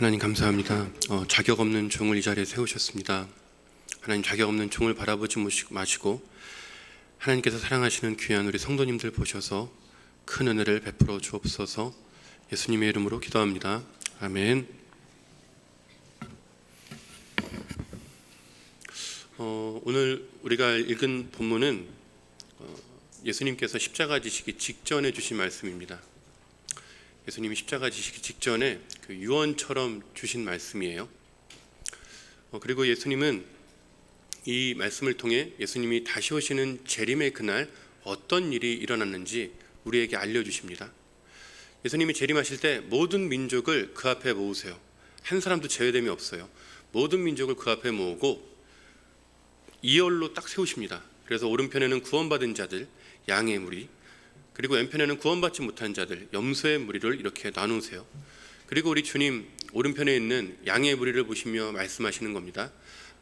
하나님 감사합니다. 자격 없는 종을 이 자리에 세우셨습니다. 하나님, 자격 없는 종을 바라보지 마시고 하나님께서 사랑하시는 귀한 우리 성도님들 보셔서 큰 은혜를 베풀어 주옵소서. 예수님의 이름으로 기도합니다. 아멘. 오늘 우리가 읽은 본문은 예수님께서 십자가 지시기 직전에 주신 말씀입니다. 예수님이 십자가 지시기 직전에 그 유언처럼 주신 말씀이에요. 그리고 예수님은 이 말씀을 통해 예수님이 다시 오시는 재림의 그날 어떤 일이 일어났는지 우리에게 알려주십니다. 예수님이 재림하실 때 모든 민족을 그 앞에 모으세요. 한 사람도 제외됨이 없어요. 모든 민족을 그 앞에 모으고 이열로 딱 세우십니다. 그래서 오른편에는 구원받은 자들, 양의 무리, 그리고 왼편에는 구원받지 못한 자들, 염소의 무리를 이렇게 나누세요. 그리고 우리 주님 오른편에 있는 양의 무리를 보시며 말씀하시는 겁니다.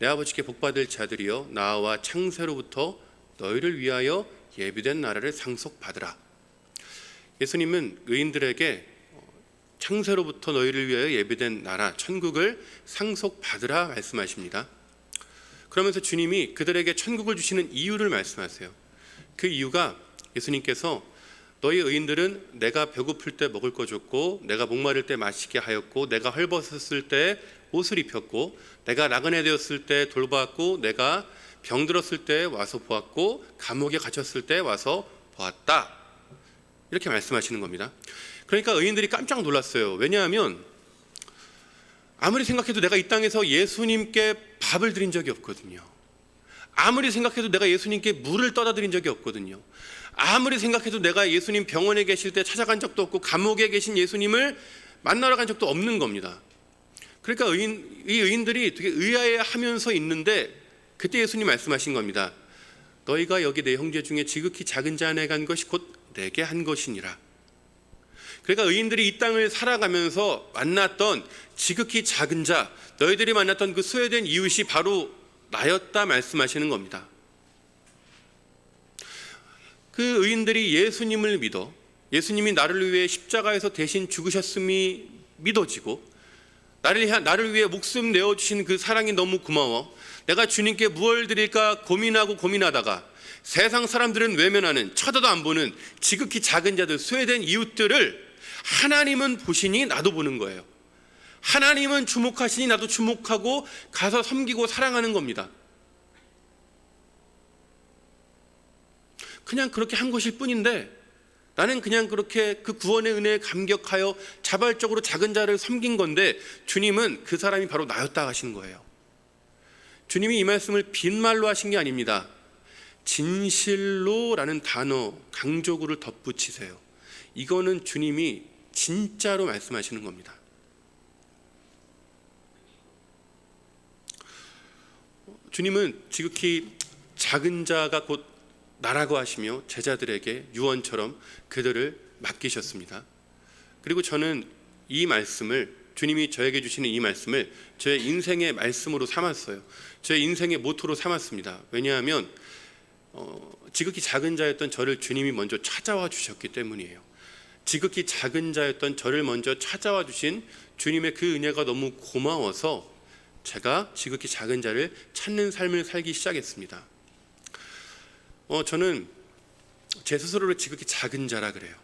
내 아버지께 복받을 자들이여, 나와 창세로부터 너희를 위하여 예비된 나라를 상속받으라. 예수님은 의인들에게 창세로부터 너희를 위하여 예비된 나라, 천국을 상속받으라 말씀하십니다. 그러면서 주님이 그들에게 천국을 주시는 이유를 말씀하세요. 그 이유가 예수님께서 너희 의인들은 내가 배고플 때 먹을 거 줬고, 내가 목마를 때 마시게 하였고, 내가 헐벗었을 때 옷을 입혔고, 내가 나그네 되었을 때 돌보았고, 내가 병들었을 때 와서 보았고, 감옥에 갇혔을 때 와서 보았다. 이렇게 말씀하시는 겁니다. 그러니까 의인들이 깜짝 놀랐어요. 왜냐하면 아무리 생각해도 내가 이 땅에서 예수님께 밥을 드린 적이 없거든요. 아무리 생각해도 내가 예수님께 물을 떠다 드린 적이 없거든요. 아무리 생각해도 내가 예수님 병원에 계실 때 찾아간 적도 없고, 감옥에 계신 예수님을 만나러 간 적도 없는 겁니다. 그러니까 이 의인들이 되게 의아해하면서 있는데, 그때 예수님 말씀하신 겁니다. 너희가 여기 내 형제 중에 지극히 작은 자 안에 간 것이 곧 내게 한 것이니라. 그러니까 의인들이 이 땅을 살아가면서 만났던 지극히 작은 자, 너희들이 만났던 그 소외된 이웃이 바로 나였다 말씀하시는 겁니다. 그 의인들이 예수님을 믿어, 예수님이 나를 위해 십자가에서 대신 죽으셨음이 믿어지고, 나를 위해 목숨 내어주신 그 사랑이 너무 고마워, 내가 주님께 무엇을 드릴까 고민하다가 세상 사람들은 외면하는, 쳐다도 안 보는 지극히 작은 자들, 소외된 이웃들을 하나님은 보시니 나도 보는 거예요. 하나님은 주목하시니 나도 주목하고 가서 섬기고 사랑하는 겁니다. 그냥 그렇게 한 것일 뿐인데, 나는 그냥 그렇게 그 구원의 은혜에 감격하여 자발적으로 작은 자를 섬긴 건데, 주님은 그 사람이 바로 나였다 하시는 거예요. 주님이 이 말씀을 빈말로 하신 게 아닙니다. 진실로라는 단어, 강조구를 덧붙이세요. 이거는 주님이 진짜로 말씀하시는 겁니다. 주님은 지극히 작은 자가 곧 나라고 하시며 제자들에게 유언처럼 그들을 맡기셨습니다. 그리고 저는 이 말씀을, 주님이 저에게 주시는 이 말씀을 저의 인생의 말씀으로 삼았어요. 저의 인생의 모토로 삼았습니다. 왜냐하면 지극히 작은 자였던 저를 주님이 먼저 찾아와 주셨기 때문이에요. 지극히 작은 자였던 저를 먼저 찾아와 주신 주님의 그 은혜가 너무 고마워서 제가 지극히 작은 자를 찾는 삶을 살기 시작했습니다. 저는 제 스스로를 지극히 작은 자라 그래요.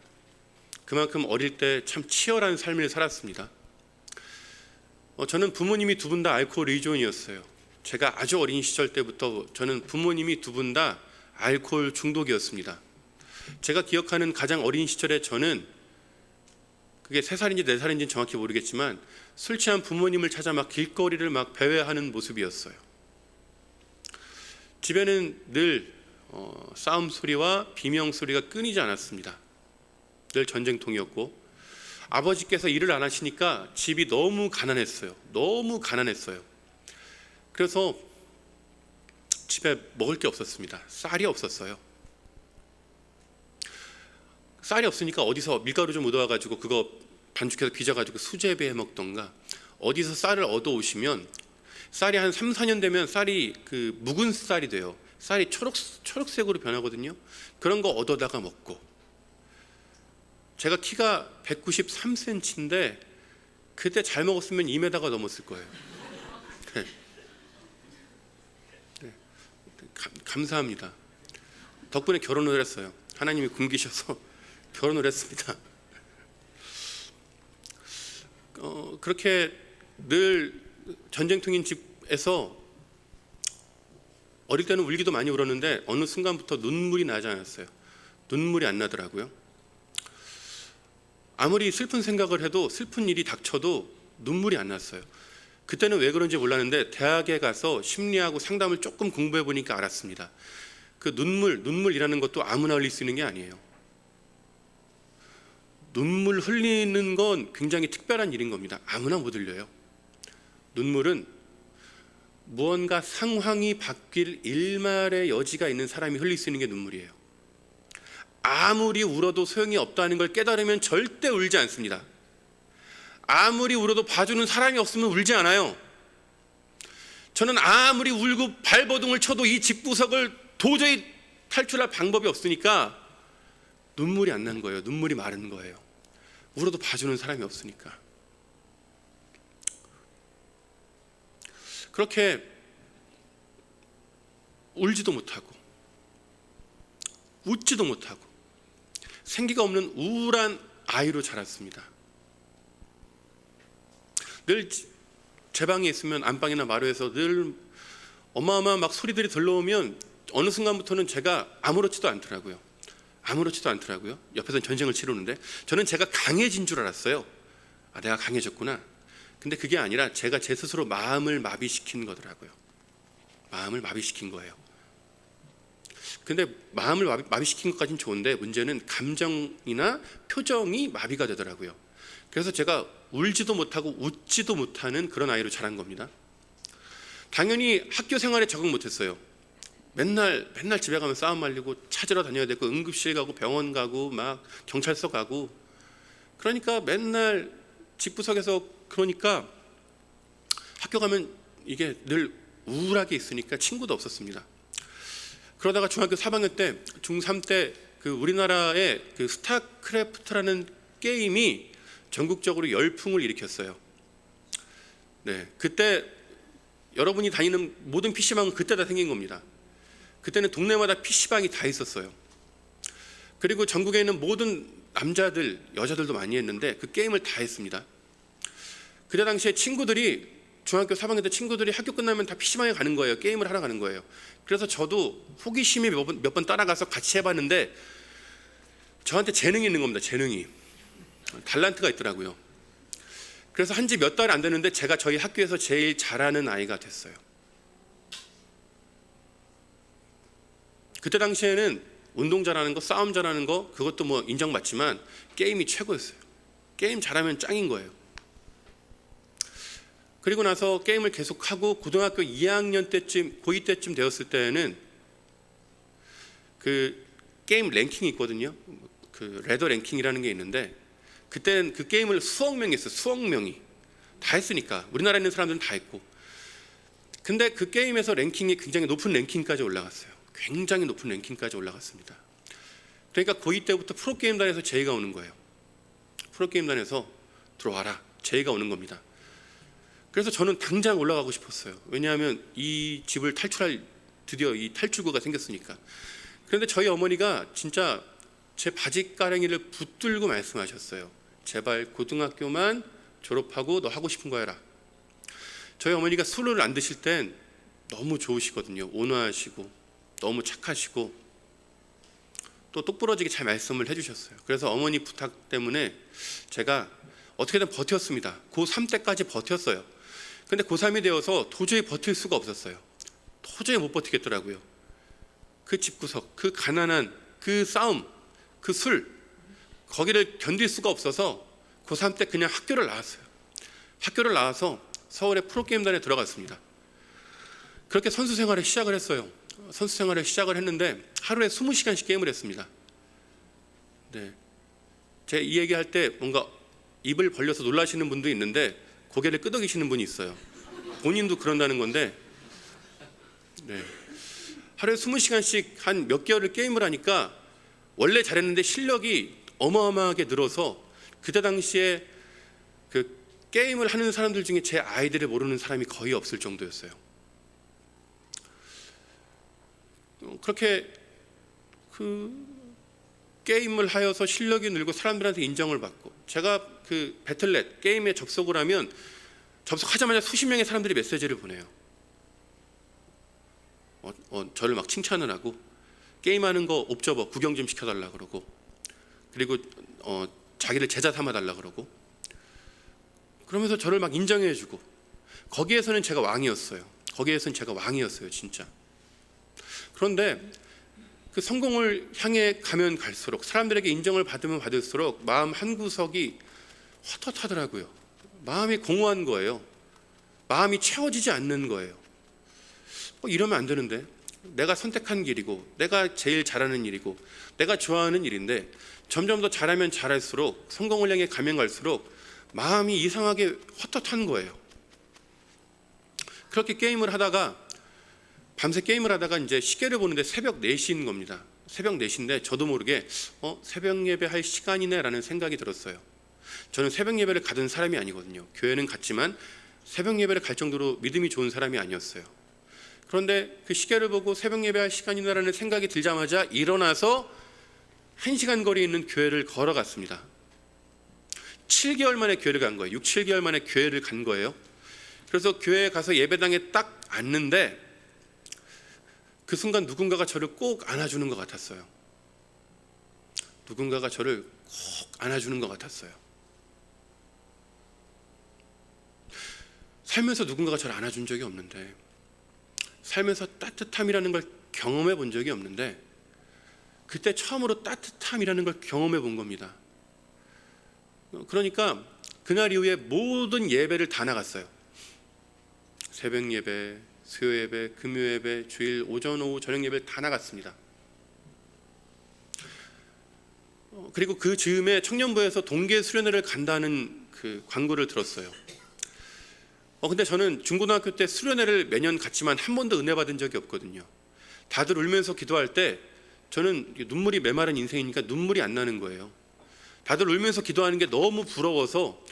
그만큼 어릴 때 참 치열한 삶을 살았습니다. 저는 부모님이 두 분 다 알코올 의존이었어요. 제가 아주 어린 시절 때부터 저는 부모님이 두 분 다 알코올 중독이었습니다. 제가 기억하는 가장 어린 시절에 저는, 그게 3살인지 4살인지는 정확히 모르겠지만, 술 취한 부모님을 찾아 막 길거리를 막 배회하는 모습이었어요. 집에는 늘 싸움 소리와 비명 소리가 끊이지 않았습니다. 늘 전쟁통이었고, 아버지께서 일을 안 하시니까 집이 너무 가난했어요. 너무 가난했어요. 그래서 집에 먹을 게 없었습니다. 쌀이 없었어요. 쌀이 없으니까 어디서 밀가루 좀 얻어와가지고 그거 반죽해서 빚어가지고 수제비 해 먹던가, 어디서 쌀을 얻어오시면 쌀이 한 3, 4년 되면 쌀이 그 묵은 쌀이 돼요. 쌀이 초록색으로 변하거든요. 그런 거 얻어다가 먹고, 제가 키가 193cm인데 그때 잘 먹었으면 2m가 넘었을 거예요. 네. 네. 감사합니다. 덕분에 결혼을 했어요. 하나님이 굶기셔서 결혼을 했습니다. 그렇게 늘 전쟁통인 집에서 어릴 때는 울기도 많이 울었는데 어느 순간부터 눈물이 나지 않았어요. 눈물이 안 나더라고요. 아무리 슬픈 생각을 해도, 슬픈 일이 닥쳐도 눈물이 안 났어요. 그때는 왜 그런지 몰랐는데 대학에 가서 심리하고 상담을 조금 공부해 보니까 알았습니다. 그 눈물이라는 것도 아무나 흘릴 수 있는 게 아니에요. 눈물 흘리는 건 굉장히 특별한 일인 겁니다. 아무나 못 흘려요. 눈물은 무언가 상황이 바뀔 일말의 여지가 있는 사람이 흘릴 수 있는 게 눈물이에요. 아무리 울어도 소용이 없다는 걸 깨달으면 절대 울지 않습니다. 아무리 울어도 봐주는 사람이 없으면 울지 않아요. 저는 아무리 울고 발버둥을 쳐도 이 집구석을 도저히 탈출할 방법이 없으니까 눈물이 안 난 거예요. 눈물이 마른 거예요. 울어도 봐주는 사람이 없으니까. 그렇게 울지도 못하고 웃지도 못하고 생기가 없는 우울한 아이로 자랐습니다. 늘 제 방에 있으면 안방이나 마루에서 늘 어마어마한 막 소리들이 들려오면 어느 순간부터는 제가 아무렇지도 않더라고요. 옆에서 전쟁을 치르는데 저는 제가 강해진 줄 알았어요. 아, 내가 강해졌구나. 근데 그게 아니라 제가 제 스스로 마음을 마비시킨 거더라고요. 마음을 마비시킨 거예요. 근데 마음을 마비시킨 것까지는 좋은데 문제는 감정이나 표정이 마비가 되더라고요. 그래서 제가 울지도 못하고 웃지도 못하는 그런 아이로 자란 겁니다. 당연히 학교 생활에 적응 못했어요. 맨날 집에 가면 싸움 말리고 찾으러 다녀야 되고 응급실 가고 병원 가고 막 경찰서 가고 그러니까 맨날 집구석에서 그러니까 학교 가면 이게 늘 우울하게 있으니까 친구도 없었습니다. 그러다가 중학교 3학년 때 중3 때 그 우리나라의 그 스타크래프트라는 게임이 전국적으로 열풍을 일으켰어요. 네, 그때 여러분이 다니는 모든 PC방은 그때 다 생긴 겁니다. 그때는 동네마다 PC방이 다 있었어요. 그리고 전국에 있는 모든 남자들, 여자들도 많이 했는데 그 게임을 다 했습니다. 그때 당시에 친구들이 중학교 3학년 때 친구들이 학교 끝나면 다 PC방에 가는 거예요. 게임을 하러 가는 거예요. 그래서 저도 호기심에 몇 번 따라가서 같이 해봤는데 저한테 재능이 있는 겁니다. 재능이. 달란트가 있더라고요. 그래서 한 지 몇 달 안 됐는데 제가 저희 학교에서 제일 잘하는 아이가 됐어요. 그때 당시에는 운동 잘하는 거, 싸움 잘하는 거 그것도 뭐 인정받지만 게임이 최고였어요. 게임 잘하면 짱인 거예요. 그리고 나서 게임을 계속하고 고등학교 2학년 때쯤, 고2 때쯤 되었을 때는 그 게임 랭킹이 있거든요. 그 레더 랭킹이라는 게 있는데 그때는 그 게임을 수억 명이 했어요. 수억 명이. 다 했으니까. 우리나라에 있는 사람들은 다 했고. 근데 그 게임에서 랭킹이 굉장히 높은 랭킹까지 올라갔어요. 굉장히 높은 랭킹까지 올라갔습니다. 그러니까 고2 때부터 프로게임단에서 제의가 오는 거예요. 프로게임단에서 들어와라. 제의가 오는 겁니다. 그래서 저는 당장 올라가고 싶었어요. 왜냐하면 이 집을 탈출할 드디어 이 탈출구가 생겼으니까. 그런데 저희 어머니가 진짜 제 바지가랭이를 붙들고 말씀하셨어요. 제발 고등학교만 졸업하고 너 하고 싶은 거 해라. 저희 어머니가 술을 안 드실 땐 너무 좋으시거든요. 온화하시고 너무 착하시고 또 똑부러지게 잘 말씀을 해주셨어요. 그래서 어머니 부탁 때문에 제가 어떻게든 버텼습니다. 고3 때까지 버텼어요. 근데 고3이 되어서 도저히 버틸 수가 없었어요. 도저히 못 버티겠더라고요. 그 집구석, 그 가난한 그 싸움, 그 술, 거기를 견딜 수가 없어서 고3 때 그냥 학교를 나왔어요. 학교를 나와서 서울의 프로게임단에 들어갔습니다. 그렇게 선수 생활을 시작을 했어요. 선수 생활을 시작을 했는데 하루에 20시간씩 게임을 했습니다. 네. 제 이 얘기할 때 뭔가 입을 벌려서 놀라시는 분도 있는데 고개를 끄덕이시는 분이 있어요. 본인도 그런다는 건데 네. 하루에 20시간씩 한 몇 개월을 게임을 하니까 원래 잘했는데 실력이 어마어마하게 늘어서 그때 당시에 그 게임을 하는 사람들 중에 제 아이들을 모르는 사람이 거의 없을 정도였어요. 그렇게 그 게임을 하여서 실력이 늘고 사람들한테 인정을 받고, 제가 그 배틀넷 게임에 접속을 하면 접속하자마자 수십 명의 사람들이 메시지를 보내요. 저를 막 칭찬을 하고, 게임하는 거 옵저버 구경 좀 시켜달라 그러고, 그리고 자기를 제자 삼아달라 그러고, 그러면서 저를 막 인정해주고, 거기에서는 제가 왕이었어요. 진짜. 그런데 그 성공을 향해 가면 갈수록, 사람들에게 인정을 받으면 받을수록 마음 한구석이 헛헛하더라고요. 마음이 공허한 거예요. 마음이 채워지지 않는 거예요. 이러면 안 되는데, 내가 선택한 길이고, 내가 제일 잘하는 일이고, 내가 좋아하는 일인데, 점점 더 잘하면 잘할수록, 성공을 향해 가면 갈수록 마음이 이상하게 헛헛한 거예요. 그렇게 게임을 하다가, 밤새 게임을 하다가 이제 시계를 보는데 새벽 4시인 겁니다. 새벽 4시인데 저도 모르게 새벽 예배 할 시간이네 라는 생각이 들었어요. 저는 새벽 예배를 가던 사람이 아니거든요. 교회는 갔지만 새벽 예배를 갈 정도로 믿음이 좋은 사람이 아니었어요. 그런데 그 시계를 보고 새벽 예배할 시간이라는 생각이 들자마자 일어나서 1시간 거리에 있는 교회를 걸어갔습니다. 7개월 만에 교회를 간 거예요. 6, 7개월 만에 교회를 간 거예요. 그래서 교회에 가서 예배당에 딱 앉는데, 그 순간 누군가가 저를 꼭 안아주는 것 같았어요. 누군가가 저를 꼭 안아주는 것 같았어요. 살면서 누군가가 저를 안아준 적이 없는데, 살면서 따뜻함이라는 걸 경험해 본 적이 없는데, 그때 처음으로 따뜻함이라는 걸 경험해 본 겁니다. 그러니까 그날 이후에 모든 예배를 다 나갔어요. 새벽 예배, 수요 예배, 금요 예배, 주일 오전 오후 저녁 예배를 다 나갔습니다. 그리고 그 즈음에 청년부에서 동계 수련회를 간다는 그 광고를 들었어요. 근데 저는 중고등학교 때 수련회를 매년 갔지만 한 번도 은혜 받은 적이 없거든요. 다들 울면서 기도할 때 저는 눈물이 메마른 인생이니까 눈물이 안 나는 거예요. 다들 울면서 기도하는 게 너무 부러워서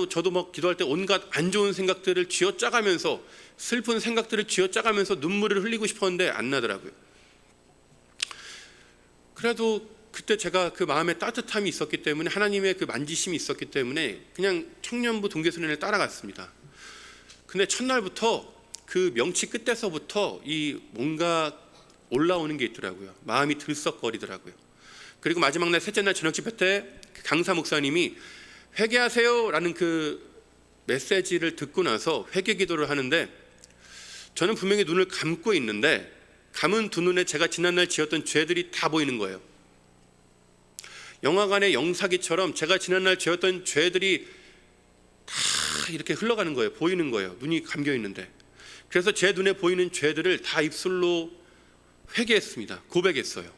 저도 막 기도할 때 온갖 안 좋은 생각들을 쥐어짜가면서, 슬픈 생각들을 쥐어짜가면서 눈물을 흘리고 싶었는데 안 나더라고요. 그래도 그때 제가 그 마음에 따뜻함이 있었기 때문에, 하나님의 그 만지심이 있었기 때문에 그냥 청년부 동계수련회를 따라갔습니다. 근데 첫날부터 그 명치 끝에서부터 이 뭔가 올라오는 게 있더라고요. 마음이 들썩거리더라고요. 그리고 마지막 날, 셋째 날 저녁 집회 때 강사 목사님이 회개하세요 라는 그 메시지를 듣고 나서 회개 기도를 하는데, 저는 분명히 눈을 감고 있는데 감은 두 눈에 제가 지난날 지었던 죄들이 다 보이는 거예요. 영화관의 영사기처럼 제가 지난날 지었던 죄들이 다 이렇게 흘러가는 거예요. 보이는 거예요. 눈이 감겨 있는데. 그래서 제 눈에 보이는 죄들을 다 입술로 회개했습니다. 고백했어요.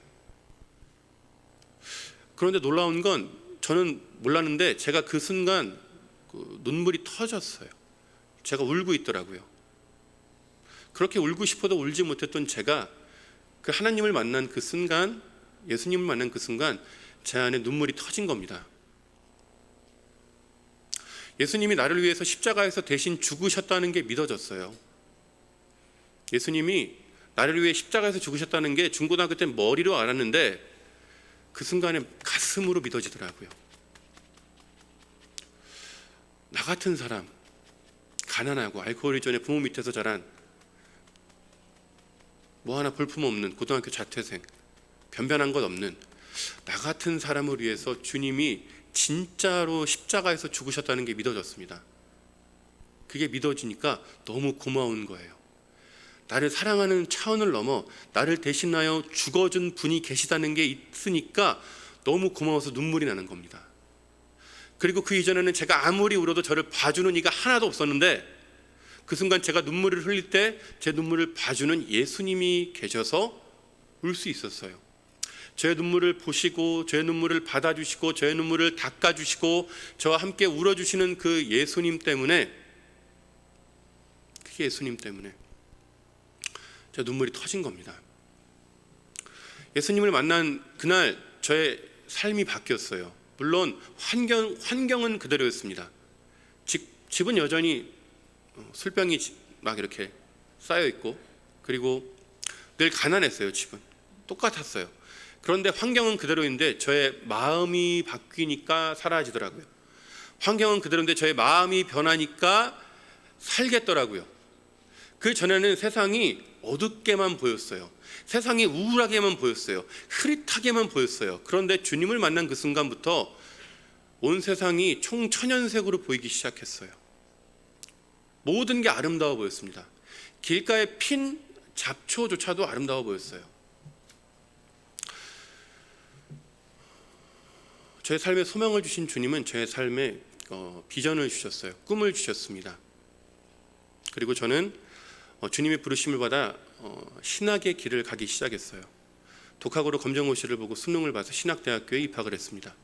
그런데 놀라운 건, 저는 몰랐는데 제가 그 순간 눈물이 터졌어요. 제가 울고 있더라고요. 그렇게 울고 싶어도 울지 못했던 제가 그 하나님을 만난 그 순간, 예수님을 만난 그 순간 제 안에 눈물이 터진 겁니다. 예수님이 나를 위해서 십자가에서 대신 죽으셨다는 게 믿어졌어요. 예수님이 나를 위해 십자가에서 죽으셨다는 게 중고등학교 때 머리로 알았는데 그 순간에 가슴으로 믿어지더라고요. 나 같은 사람, 가난하고 알코올依전에 부모 밑에서 자란 뭐 하나 볼품없는 고등학교 자퇴생, 변변한 것 없는 나 같은 사람을 위해서 주님이 진짜로 십자가에서 죽으셨다는 게 믿어졌습니다. 그게 믿어지니까 너무 고마운 거예요. 나를 사랑하는 차원을 넘어 나를 대신하여 죽어준 분이 계시다는 게 있으니까 너무 고마워서 눈물이 나는 겁니다. 그리고 그 이전에는 제가 아무리 울어도 저를 봐주는 이가 하나도 없었는데, 그 순간 제가 눈물을 흘릴 때 제 눈물을 봐주는 예수님이 계셔서 울 수 있었어요. 제 눈물을 보시고 제 눈물을 받아주시고 제 눈물을 닦아주시고 저와 함께 울어주시는 그 예수님 때문에, 그게 예수님 때문에 제 눈물이 터진 겁니다. 예수님을 만난 그날 저의 삶이 바뀌었어요. 물론 환경은 그대로였습니다. 집은 여전히 술병이 막 이렇게 쌓여 있고, 그리고 늘 가난했어요. 집은 똑같았어요. 그런데 환경은 그대로인데 저의 마음이 바뀌니까 사라지더라고요. 환경은 그대로인데 저의 마음이 변하니까 살겠더라고요. 그 전에는 세상이 어둡게만 보였어요. 세상이 우울하게만 보였어요. 흐릿하게만 보였어요. 그런데 주님을 만난 그 순간부터 온 세상이 총천연색으로 보이기 시작했어요. 모든 게 아름다워 보였습니다. 길가에 핀 잡초조차도 아름다워 보였어요. 저의 삶에 소망을 주신 주님은 저의 삶에 비전을 주셨어요. 꿈을 주셨습니다. 그리고 저는 주님의 부르심을 받아 신학의 길을 가기 시작했어요. 독학으로 검정고시를 보고 수능을 봐서 신학대학교에 입학을 했습니다.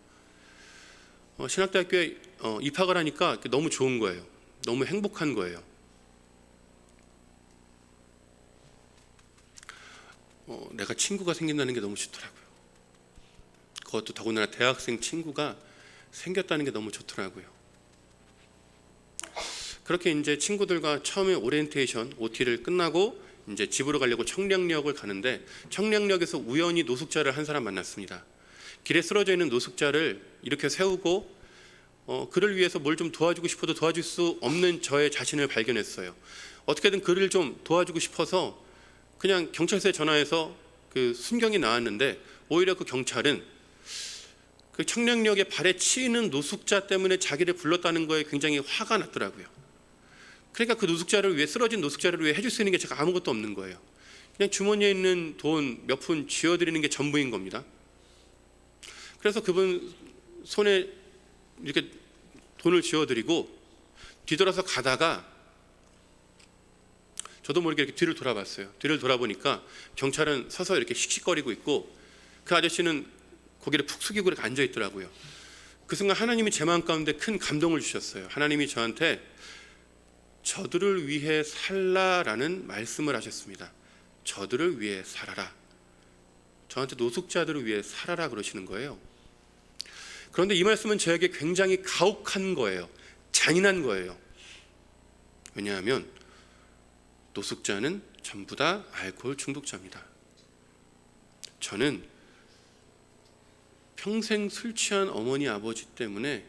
신학대학교에 입학을 하니까 너무 좋은 거예요. 너무 행복한 거예요. 내가 친구가 생긴다는 게 너무 좋더라고요. 그것도 더군다나 대학생 친구가 생겼다는 게 너무 좋더라고요. 그렇게 이제 친구들과 처음에 오리엔테이션 OT를 끝나고 이제 집으로 가려고 청량역을 가는데, 청량역에서 우연히 노숙자를 한 사람 만났습니다. 길에 쓰러져 있는 노숙자를 이렇게 세우고 그를 위해서 뭘 좀 도와주고 싶어도 도와줄 수 없는 저의 자신을 발견했어요. 어떻게든 그를 좀 도와주고 싶어서 그냥 경찰서에 전화해서 그 순경이 나왔는데, 오히려 그 경찰은 그 청량역에 발에 치이는 노숙자 때문에 자기를 불렀다는 거에 굉장히 화가 났더라고요. 그러니까 그 노숙자를 위해, 쓰러진 노숙자를 위해 해줄 수 있는 게 제가 아무것도 없는 거예요. 그냥 주머니에 있는 돈 몇 푼 쥐어드리는 게 전부인 겁니다. 그래서 그분 손에 이렇게 돈을 쥐어드리고 뒤돌아서 가다가 저도 모르게 이렇게 뒤를 돌아봤어요. 뒤를 돌아보니까 경찰은 서서 이렇게 씩씩거리고 있고, 그 아저씨는 고개를 푹 숙이고 이렇게 앉아 있더라고요. 그 순간 하나님이 제 마음 가운데 큰 감동을 주셨어요. 하나님이 저한테 저들을 위해 살라라는 말씀을 하셨습니다. 저들을 위해 살아라. 저한테 노숙자들을 위해 살아라 그러시는 거예요. 그런데 이 말씀은 저에게 굉장히 가혹한 거예요. 잔인한 거예요. 왜냐하면 노숙자는 전부 다 알코올 중독자입니다. 저는 평생 술 취한 어머니 아버지 때문에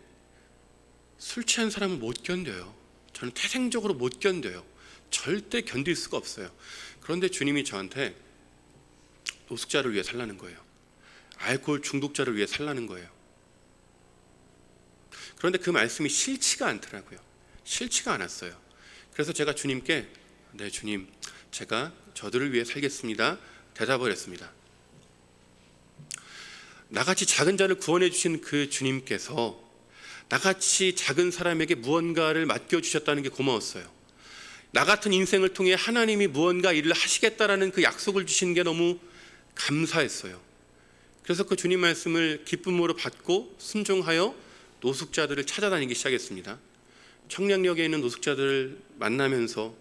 술 취한 사람을 못 견뎌요. 저는 태생적으로 못 견뎌요. 절대 견딜 수가 없어요. 그런데 주님이 저한테 노숙자를 위해 살라는 거예요. 알코올 중독자를 위해 살라는 거예요. 그런데 그 말씀이 싫지가 않더라고요. 싫지가 않았어요. 그래서 제가 주님께, 네 주님, 제가 저들을 위해 살겠습니다 대답을 했습니다. 나같이 작은 자를 구원해 주신 그 주님께서 나같이 작은 사람에게 무언가를 맡겨주셨다는 게 고마웠어요. 나 같은 인생을 통해 하나님이 무언가 일을 하시겠다라는 그 약속을 주신 게 너무 감사했어요. 그래서 그 주님 말씀을 기쁨으로 받고 순종하여 노숙자들을 찾아다니기 시작했습니다. 청량역에 있는 노숙자들을 만나면서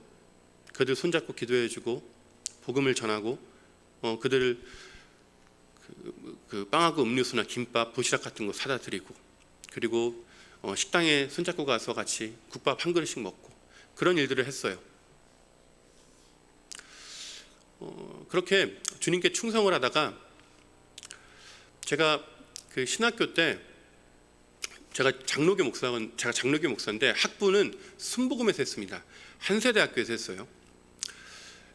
그들 손잡고 기도해주고 복음을 전하고 그들을 그 빵하고 음료수나 김밥, 도시락 같은 거 사다 드리고, 그리고 식당에 손잡고 가서 같이 국밥 한 그릇씩 먹고, 그런 일들을 했어요. 그렇게 주님께 충성을 하다가 제가 그 신학교 때 제가 장로교 목사인데 학부는 순복음에서 했습니다. 한세대학교에서 했어요.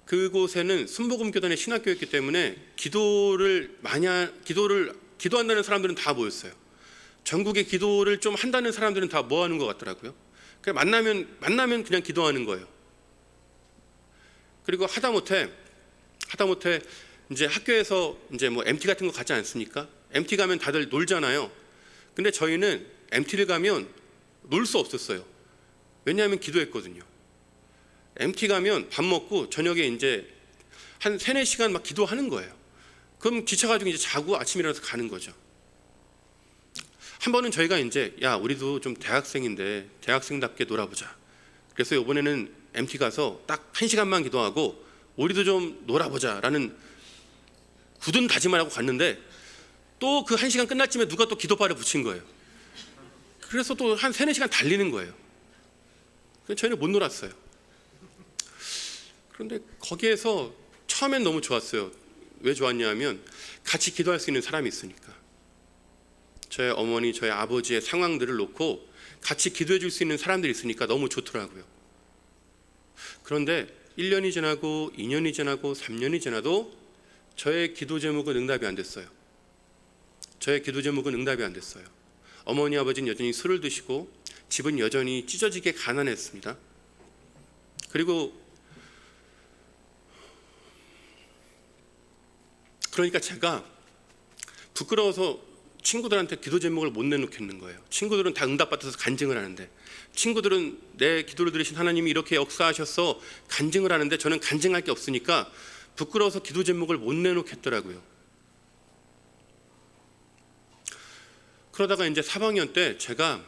그곳에는 순복음교단의 신학교였기 때문에 기도한다는 사람들은 다 모였어요. 전국에 기도를 좀 한다는 사람들은 다 모아놓은 것 같더라고요. 그냥 만나면 그냥 기도하는 거예요. 그리고 하다못해 이제 학교에서 이제 뭐 MT 같은 거 가지 않습니까? MT 가면 다들 놀잖아요. 근데 저희는 MT를 가면 놀 수 없었어요. 왜냐하면 기도했거든요. MT 가면 밥 먹고 저녁에 이제 한 3-4시간 막 기도하는 거예요. 그럼 기차 가지고 이제 자고 아침에 일어나서 가는 거죠. 한 번은 저희가 이제 우리도 좀 대학생인데 대학생답게 놀아보자. 그래서 이번에는 MT 가서 딱 1시간만 기도하고 우리도 좀 놀아보자라는 굳은 다짐을 하고 갔는데, 또 그 1시간 끝날 쯤에 누가 또 기도발을 붙인 거예요. 그래서 또 한 3-4시간 달리는 거예요. 저희는 못 놀았어요. 그런데 거기에서 처음엔 너무 좋았어요. 왜 좋았냐 하면 같이 기도할 수 있는 사람이 있으니까. 저희 어머니, 저희 아버지의 상황들을 놓고 같이 기도해 줄 수 있는 사람들이 있으니까 너무 좋더라고요. 그런데 1년이 지나고 2년이 지나고 3년이 지나도 저의 기도 제목은 응답이 안 됐어요. 저의 기도 제목은 응답이 안 됐어요. 어머니, 아버지는 여전히 술을 드시고 집은 여전히 찢어지게 가난했습니다. 그러니까 제가 부끄러워서 친구들한테 기도 제목을 못 내놓겠는 거예요. 친구들은 다 응답받아서 간증을 하는데, 친구들은 내 기도를 들으신 하나님이 이렇게 역사하셔서 간증을 하는데 저는 간증할 게 없으니까 부끄러워서 기도 제목을 못 내놓겠더라고요. 그러다가 이제 3학년 때 제가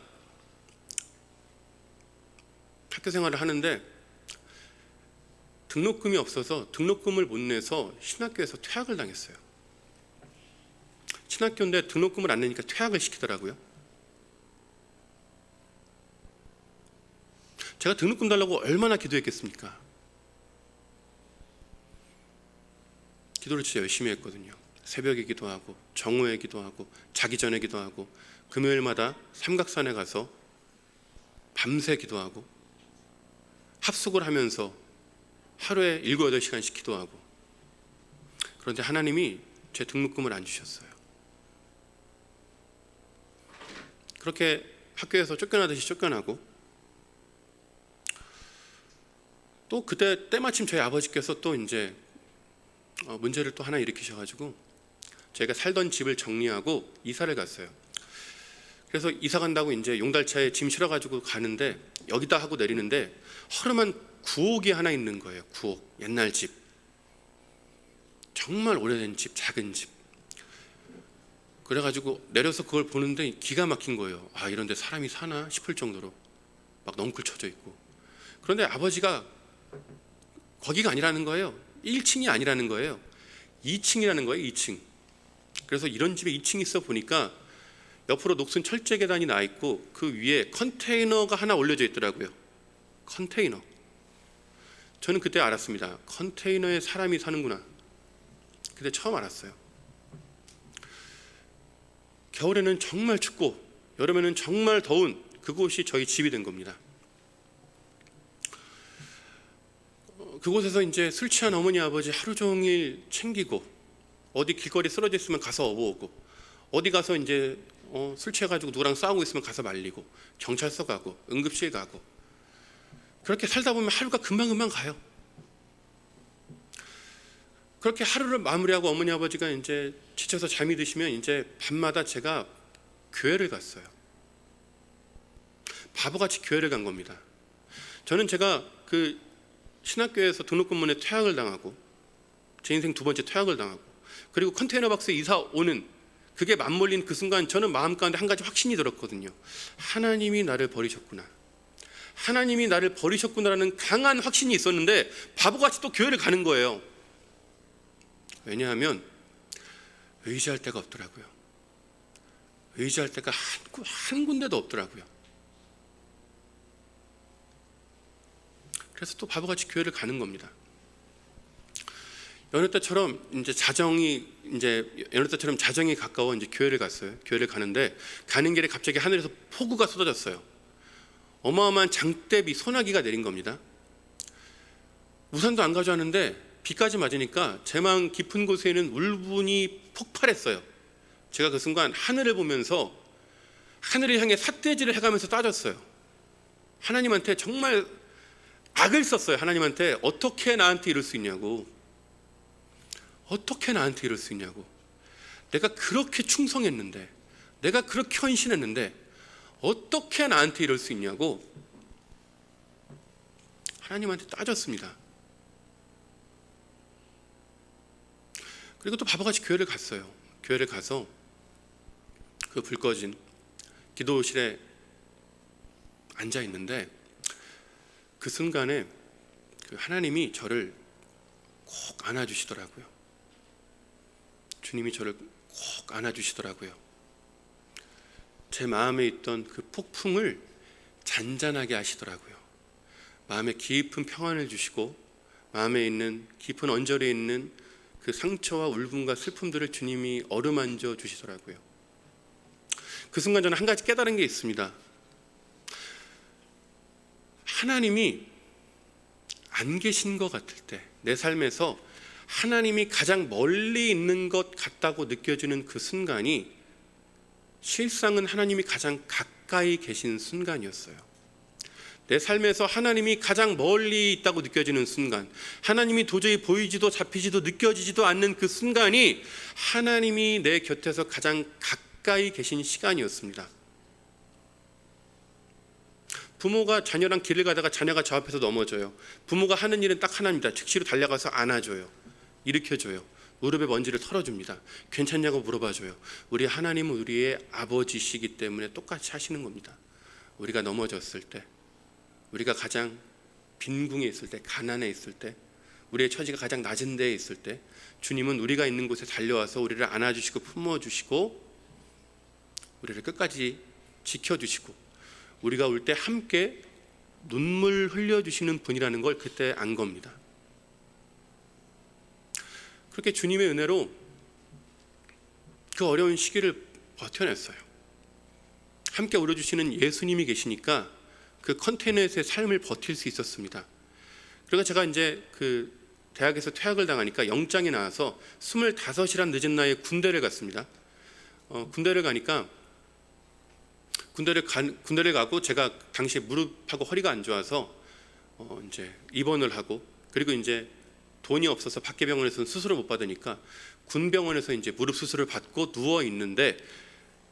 학교 생활을 하는데 등록금이 없어서 등록금을 못 내서 신학교에서 퇴학을 당했어요. 신학교인데 등록금을 안 내니까 퇴학을 시키더라고요. 제가 등록금 달라고 얼마나 기도했겠습니까? 기도를 진짜 열심히 했거든요. 새벽에 기도하고 정오에 기도하고 자기 전에 기도하고 금요일마다 삼각산에 가서 밤새 기도하고 합숙을 하면서 하루에 7, 8시간씩 기도하고. 그런데 하나님이 제 등록금을 안 주셨어요. 그렇게 학교에서 쫓겨나듯이 쫓겨나고, 또 그때 때마침 저희 아버지께서 또 이제 문제를 또 하나 일으키셔가지고 저희가 살던 집을 정리하고 이사를 갔어요. 그래서 이사 간다고 이제 용달차에 짐 실어가지고 가는데 여기다 하고 내리는데 허름한 구옥이 하나 있는 거예요. 구옥, 옛날 집, 정말 오래된 집, 작은 집. 그래가지고 내려서 그걸 보는데 기가 막힌 거예요. 아, 이런 데 사람이 사나 싶을 정도로 막 넝쿨 쳐져 있고. 그런데 아버지가 거기가 아니라는 거예요. 1층이 아니라는 거예요. 2층이라는 거예요. 2층. 그래서 이런 집에 2층이 있어 보니까 옆으로 녹슨 철제 계단이 나 있고 그 위에 컨테이너가 하나 올려져 있더라고요. 컨테이너. 저는 그때 알았습니다. 컨테이너에 사람이 사는구나. 그때 처음 알았어요. 겨울에는 정말 춥고 여름에는 정말 더운 그곳이 저희 집이 된 겁니다. 그곳에서 이제 술 취한 어머니 아버지 하루 종일 챙기고, 어디 길거리 쓰러져 있으면 가서 업어오고, 어디 가서 이제 술 취해가지고 누구랑 싸우고 있으면 가서 말리고, 경찰서 가고 응급실 가고, 그렇게 살다 보면 하루가 금방금방 가요. 그렇게 하루를 마무리하고 어머니 아버지가 이제 지쳐서 잠이 드시면 이제 밤마다 제가 교회를 갔어요. 바보같이 교회를 간 겁니다. 저는 제가 그 신학교에서 등록금문에 퇴학을 당하고, 제 인생 2번째 퇴학을 당하고, 그리고 컨테이너 박스에 이사 오는 그게 맞물린 그 순간 저는 마음 가운데 한 가지 확신이 들었거든요. 하나님이 나를 버리셨구나. 하나님이 나를 버리셨구나라는 강한 확신이 있었는데 바보같이 또 교회를 가는 거예요. 왜냐하면 의지할 데가 없더라고요. 의지할 데가 한 군데도 없더라고요. 그래서 또 바보같이 교회를 가는 겁니다. 여느 때처럼 자정이 가까워 이제 교회를 갔어요. 교회를 가는데 가는 길에 갑자기 하늘에서 폭우가 쏟아졌어요. 어마어마한 장대비, 소나기가 내린 겁니다. 우산도 안 가져왔는데 비까지 맞으니까 제 마음 깊은 곳에는 울분이 폭발했어요. 제가 그 순간 하늘을 보면서 하늘을 향해 삿대질을 해가면서 따졌어요. 하나님한테 정말 악을 썼어요. 하나님한테 어떻게 나한테 이럴 수 있냐고. 어떻게 나한테 이럴 수 있냐고. 내가 그렇게 충성했는데, 내가 그렇게 헌신했는데 어떻게 나한테 이럴 수 있냐고 하나님한테 따졌습니다. 그리고 또 바보같이 교회를 갔어요. 교회를 가서 그 불 꺼진 기도실에 앉아 있는데 그 순간에 그 하나님이 저를 꼭 안아주시더라고요. 주님이 저를 꼭 안아주시더라고요. 제 마음에 있던 그 폭풍을 잔잔하게 하시더라고요. 마음에 깊은 평안을 주시고 마음에 있는 깊은 언저리에 있는 그 상처와 울분과 슬픔들을 주님이 어루만져 주시더라고요. 그 순간 저는 한 가지 깨달은 게 있습니다. 하나님이 안 계신 것 같을 때, 내 삶에서 하나님이 가장 멀리 있는 것 같다고 느껴지는 그 순간이 실상은 하나님이 가장 가까이 계신 순간이었어요. 내 삶에서 하나님이 가장 멀리 있다고 느껴지는 순간, 하나님이 도저히 보이지도 잡히지도 느껴지지도 않는 그 순간이 하나님이 내 곁에서 가장 가까이 계신 시간이었습니다. 부모가 자녀랑 길을 가다가 자녀가 저 앞에서 넘어져요. 부모가 하는 일은 딱 하나입니다. 즉시로 달려가서 안아줘요. 일으켜줘요. 무릎에 먼지를 털어줍니다. 괜찮냐고 물어봐줘요. 우리 하나님은 우리의 아버지시기 때문에 똑같이 하시는 겁니다. 우리가 넘어졌을 때, 우리가 가장 빈궁에 있을 때, 가난해 있을 때, 우리의 처지가 가장 낮은 데에 있을 때 주님은 우리가 있는 곳에 달려와서 우리를 안아주시고 품어주시고 우리를 끝까지 지켜주시고 우리가 올 때 함께 눈물 흘려주시는 분이라는 걸 그때 안 겁니다. 그렇게 주님의 은혜로 그 어려운 시기를 버텨냈어요. 함께 울어주시는 예수님이 계시니까 그 컨테이너에서의 삶을 버틸 수 있었습니다. 그리고 제가 이제 그 대학에서 퇴학을 당하니까 영장이 나와서 25이란 늦은 나이에 군대를 갔습니다. 군대를 가니까 군대를 가고 제가 당시에 무릎하고 허리가 안 좋아서 이제 입원을 하고 그리고 이제 돈이 없어서 밖에 병원에서는 수술을 못 받으니까 군병원에서 이제 무릎 수술을 받고 누워 있는데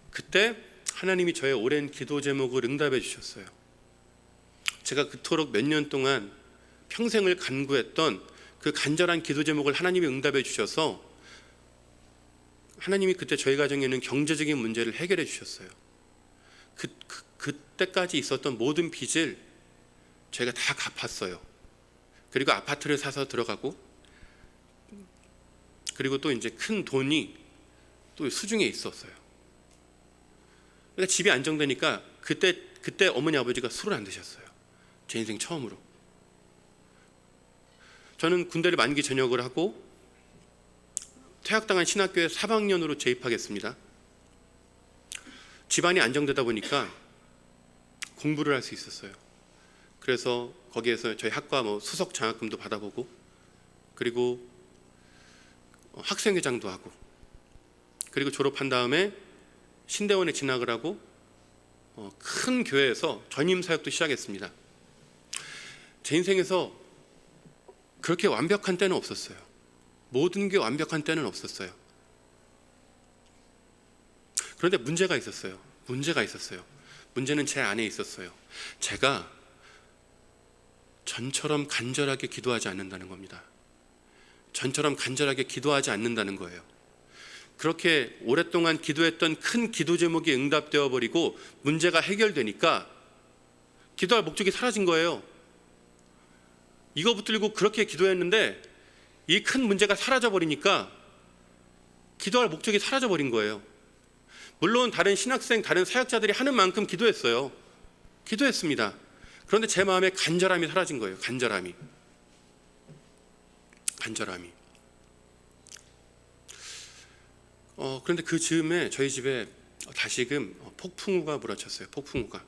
그때 하나님이 저의 오랜 기도 제목을 응답해 주셨어요. 제가 그토록 몇 년 동안 평생을 간구했던 그 간절한 기도 제목을 하나님이 응답해 주셔서 하나님이 그때 저희 가정에 있는 경제적인 문제를 해결해 주셨어요. 그때까지 있었던 모든 빚을 저희가 다 갚았어요. 그리고 아파트를 사서 들어가고 그리고 또 이제 큰 돈이 또 수중에 있었어요. 그러니까 집이 안정되니까 그때 어머니 아버지가 술을 안 드셨어요. 제 인생 처음으로. 저는 군대를 만기 전역을 하고 퇴학당한 신학교에 3학년으로 재입하겠습니다. 집안이 안정되다 보니까 공부를 할 수 있었어요. 그래서 거기에서 저희 학과 수석 장학금도 받아보고 그리고 학생회장도 하고 그리고 졸업한 다음에 신대원에 진학을 하고 큰 교회에서 전임 사역도 시작했습니다. 제 인생에서 그렇게 완벽한 때는 없었어요. 모든 게 완벽한 때는 없었어요. 그런데 문제가 있었어요. 문제는 제 안에 있었어요. 제가 전처럼 간절하게 기도하지 않는다는 겁니다. 전처럼 간절하게 기도하지 않는다는 거예요. 그렇게 오랫동안 기도했던 큰 기도 제목이 응답되어 버리고 문제가 해결되니까 기도할 목적이 사라진 거예요. 이거 붙들고 그렇게 기도했는데 이 큰 문제가 사라져 버리니까 기도할 목적이 사라져 버린 거예요. 물론 다른 신학생, 다른 사역자들이 하는 만큼 기도했습니다. 그런데 제 마음에 간절함이 사라진 거예요. 간절함이. 그런데 그 즈음에 저희 집에 다시금 폭풍우가 몰아쳤어요. 폭풍우가.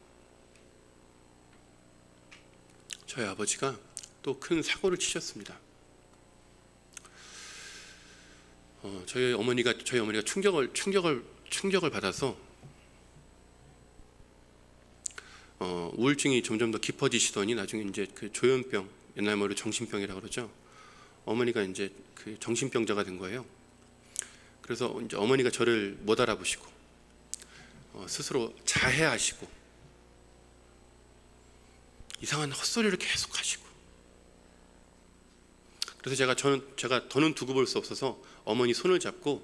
저희 아버지가 또 큰 사고를 치셨습니다. 저희 어머니가 충격을 받아서 우울증이 점점 더 깊어지시더니 나중에 이제 그 조현병, 옛날 말로 정신병이라고 그러죠. 어머니가 이제 그 정신병자가 된 거예요. 그래서 이제 어머니가 저를 못 알아보시고 스스로 자해하시고 이상한 헛소리를 계속 하시고 그래서 제가 더는 두고 볼 수 없어서 어머니 손을 잡고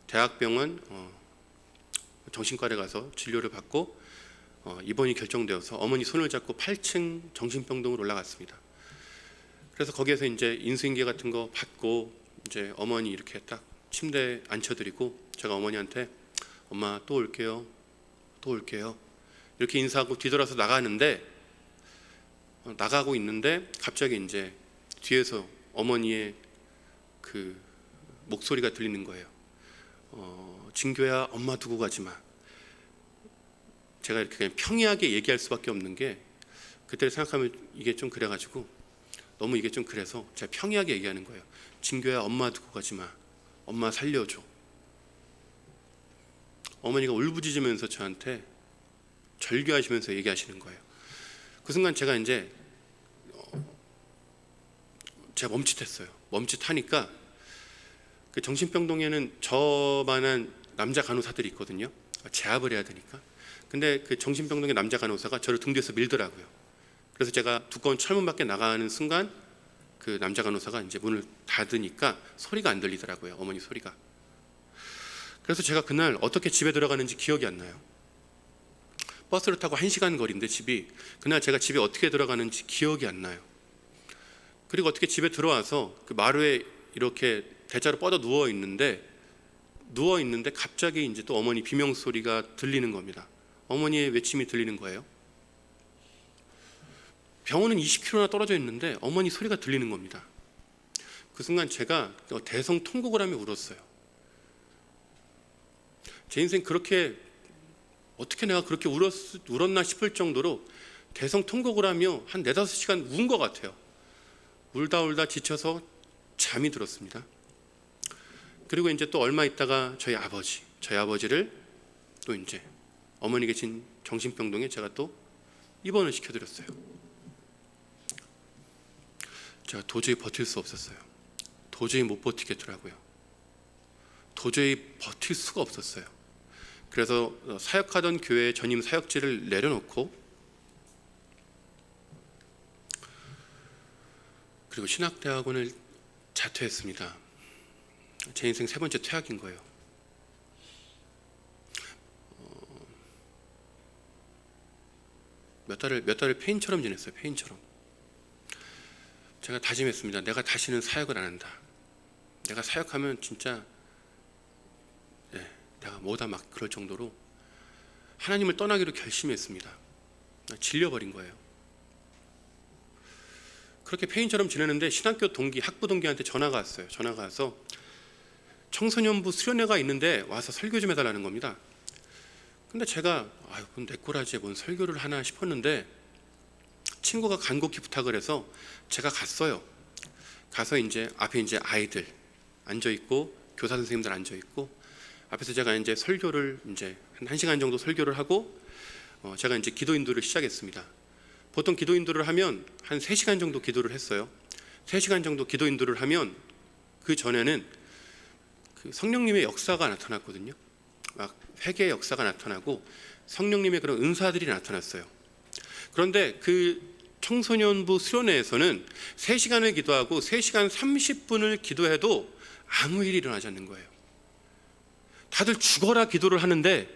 대학병원 정신과에 가서 진료를 받고 입원이 결정되어서 어머니 손을 잡고 8층 정신병동으로 올라갔습니다. 그래서 거기에서 이제 인수인계 같은 거 받고 이제 어머니 이렇게 딱 침대에 앉혀드리고 제가 어머니한테 엄마 또 올게요 이렇게 인사하고 뒤돌아서 나가는데 나가고 있는데 갑자기 이제 뒤에서 어머니의 그 목소리가 들리는 거예요. 진교야, 엄마 두고 가지 마. 제가 이렇게 그냥 평이하게 얘기할 수밖에 없는 게, 그때를 생각하면 이게 좀 그래가지고 너무 이게 좀 그래서 제가 평이하게 얘기하는 거예요. 진교야, 엄마 두고 가지 마. 엄마 살려줘. 어머니가 울부짖으면서 저한테 절규하시면서 얘기하시는 거예요. 그 순간 제가 이제 제가 멈칫했어요. 멈칫하니까 그 정신병동에는 저만한 남자 간호사들이 있거든요. 제압을 해야 되니까. 근데 그 정신병동의 남자 간호사가 저를 등 뒤에서 밀더라고요. 그래서 제가 두꺼운 철문 밖에 나가는 순간 그 남자 간호사가 이제 문을 닫으니까 소리가 안 들리더라고요. 어머니 소리가. 그래서 제가 그날 어떻게 집에 들어가는지 기억이 안 나요. 버스를 타고 1시간 거리인데 집이, 그날 제가 집에 어떻게 들어가는지 기억이 안 나요. 그리고 어떻게 집에 들어와서 그 마루에 이렇게 대자로 뻗어 누워 있는데 갑자기 이제 또 어머니 비명 소리가 들리는 겁니다. 어머니의 외침이 들리는 거예요. 병원은 20km나 떨어져 있는데 어머니 소리가 들리는 겁니다. 그 순간 제가 대성통곡을 하며 울었어요. 제 인생 그렇게, 어떻게 내가 그렇게 울었나 싶을 정도로 대성통곡을 하며 한 4-5시간 운 것 같아요. 울다 지쳐서 잠이 들었습니다. 그리고 이제 또 얼마 있다가 저희 아버지를 또 이제 어머니 계신 정신병동에 제가 또 입원을 시켜드렸어요. 제가 도저히 버틸 수 없었어요. 도저히 못 버티겠더라고요. 도저히 버틸 수가 없었어요. 그래서 사역하던 교회 전임 사역지를 내려놓고, 그리고 신학대학원을 자퇴했습니다. 제 인생 3번째 퇴학인 거예요. 몇 달을 폐인처럼 지냈어요. 폐인처럼. 제가 다짐했습니다. 내가 다시는 사역을 안 한다. 내가 사역하면 진짜 내가 뭐다 막 그럴 정도로 하나님을 떠나기로 결심했습니다. 질려버린 거예요. 그렇게 폐인처럼 지내는데 신학교 동기, 학부 동기한테 전화가 왔어요. 전화가 와서 청소년부 수련회가 있는데 와서 설교 좀 해달라는 겁니다. 근데 제가 내 꼬라지에 뭔 설교를 하나 싶었는데 친구가 간곡히 부탁을 해서 제가 갔어요. 가서 이제 앞에 이제 아이들 앉아 있고 교사 선생님들 앉아 있고 앞에서 제가 이제 설교를 이제 한 1시간 정도 설교를 하고 제가 이제 기도 인도를 시작했습니다. 보통 기도 인도를 하면 한 3시간 정도 기도를 했어요. 3시간 정도 기도 인도를 하면 그 전에는 그 성령님의 역사가 나타났거든요. 막 회개의 역사가 나타나고 성령님의 그런 은사들이 나타났어요. 그런데 그 청소년부 수련회에서는 3시간을 기도하고 3시간 30분을 기도해도 아무 일이 일어나지 않는 거예요. 다들 죽어라 기도를 하는데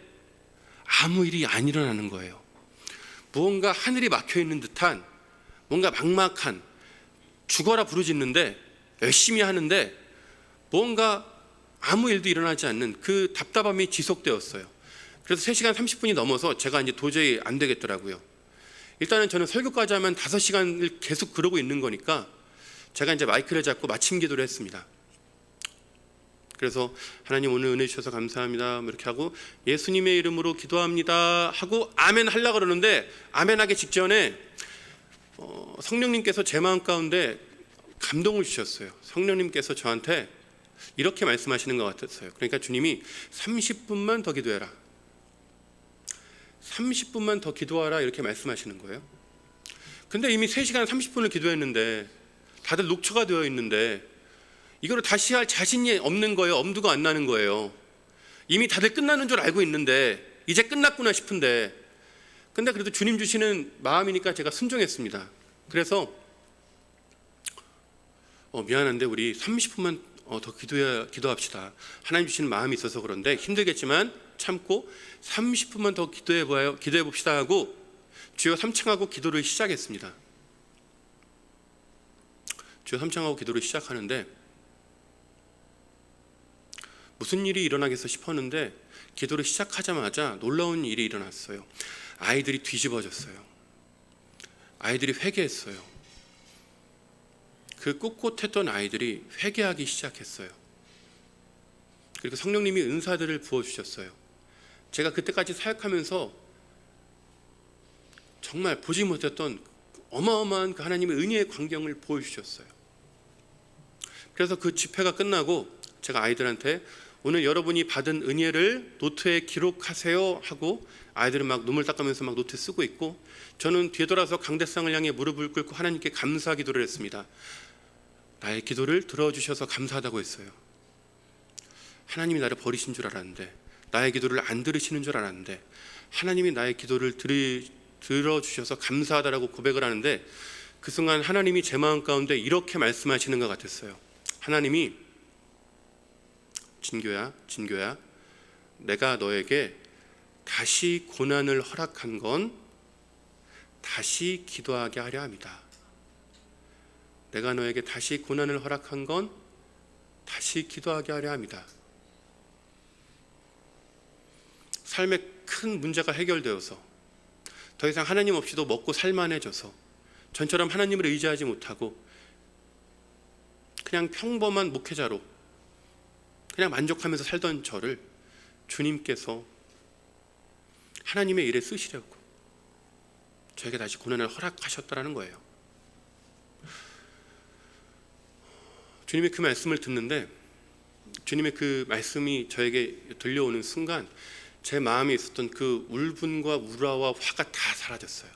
아무 일이 안 일어나는 거예요. 무언가 하늘이 막혀있는 듯한, 뭔가 막막한, 죽어라 부르짖는데 열심히 하는데 뭔가 아무 일도 일어나지 않는 그 답답함이 지속되었어요. 그래서 3시간 30분이 넘어서 제가 이제 도저히 안 되겠더라고요. 일단은 저는 설교까지 하면 5시간을 계속 그러고 있는 거니까 제가 이제 마이크를 잡고 마침 기도를 했습니다. 그래서 하나님 오늘 은혜 주셔서 감사합니다 이렇게 하고 예수님의 이름으로 기도합니다 하고 아멘 하려고 그러는데 아멘 하기 직전에 성령님께서 제 마음 가운데 감동을 주셨어요. 성령님께서 저한테 이렇게 말씀하시는 것 같았어요. 그러니까 주님이 30분만 더 기도해라, 30분만 더 기도하라 이렇게 말씀하시는 거예요. 근데 이미 3시간 30분을 기도했는데 다들 녹초가 되어 있는데 이거를 다시 할 자신이 없는 거예요. 엄두가 안 나는 거예요. 이미 다들 끝나는 줄 알고 있는데 이제 끝났구나 싶은데, 근데 그래도 주님 주시는 마음이니까 제가 순종했습니다. 그래서 미안한데 우리 30분만 더 기도합시다. 하나님 주시는 마음이 있어서 그런데 힘들겠지만 참고 30분만 더 기도해 봅시다 하고 주여 삼창하고 기도를 시작했습니다. 주여 삼창하고 기도를 시작하는데 무슨 일이 일어나겠어 싶었는데 기도를 시작하자마자 놀라운 일이 일어났어요. 아이들이 뒤집어졌어요. 아이들이 회개했어요. 그 꿋꿋했던 아이들이 회개하기 시작했어요. 그리고 성령님이 은사들을 부어주셨어요. 제가 그때까지 사역하면서 정말 보지 못했던 어마어마한 그 하나님의 은혜의 광경을 보여주셨어요. 그래서 그 집회가 끝나고 제가 아이들한테 오늘 여러분이 받은 은혜를 노트에 기록하세요 하고 아이들은 막 눈물 닦으면서 막 노트 쓰고 있고, 저는 뒤돌아서 강대상을 향해 무릎을 꿇고 하나님께 감사 기도를 했습니다. 나의 기도를 들어주셔서 감사하다고 했어요. 하나님이 나를 버리신 줄 알았는데, 나의 기도를 안 들으시는 줄 알았는데 하나님이 나의 기도를 들어주셔서 감사하다라고 고백을 하는데, 그 순간 하나님이 제 마음 가운데 이렇게 말씀하시는 것 같았어요. 하나님이 진교야, 내가 너에게 다시 고난을 허락한 건 다시 기도하게 하려 합니다. 내가 너에게 다시 고난을 허락한 건 다시 기도하게 하려 합니다. 삶의 큰 문제가 해결되어서 더 이상 하나님 없이도 먹고 살만해져서 전처럼 하나님을 의지하지 못하고 그냥 평범한 목회자로 그냥 만족하면서 살던 저를 주님께서 하나님의 일에 쓰시려고 저에게 다시 고난을 허락하셨다라는 거예요. 주님의 그 말씀을 듣는데, 주님의 그 말씀이 저에게 들려오는 순간 제 마음에 있었던 그 울분과 우라와 화가 다 사라졌어요.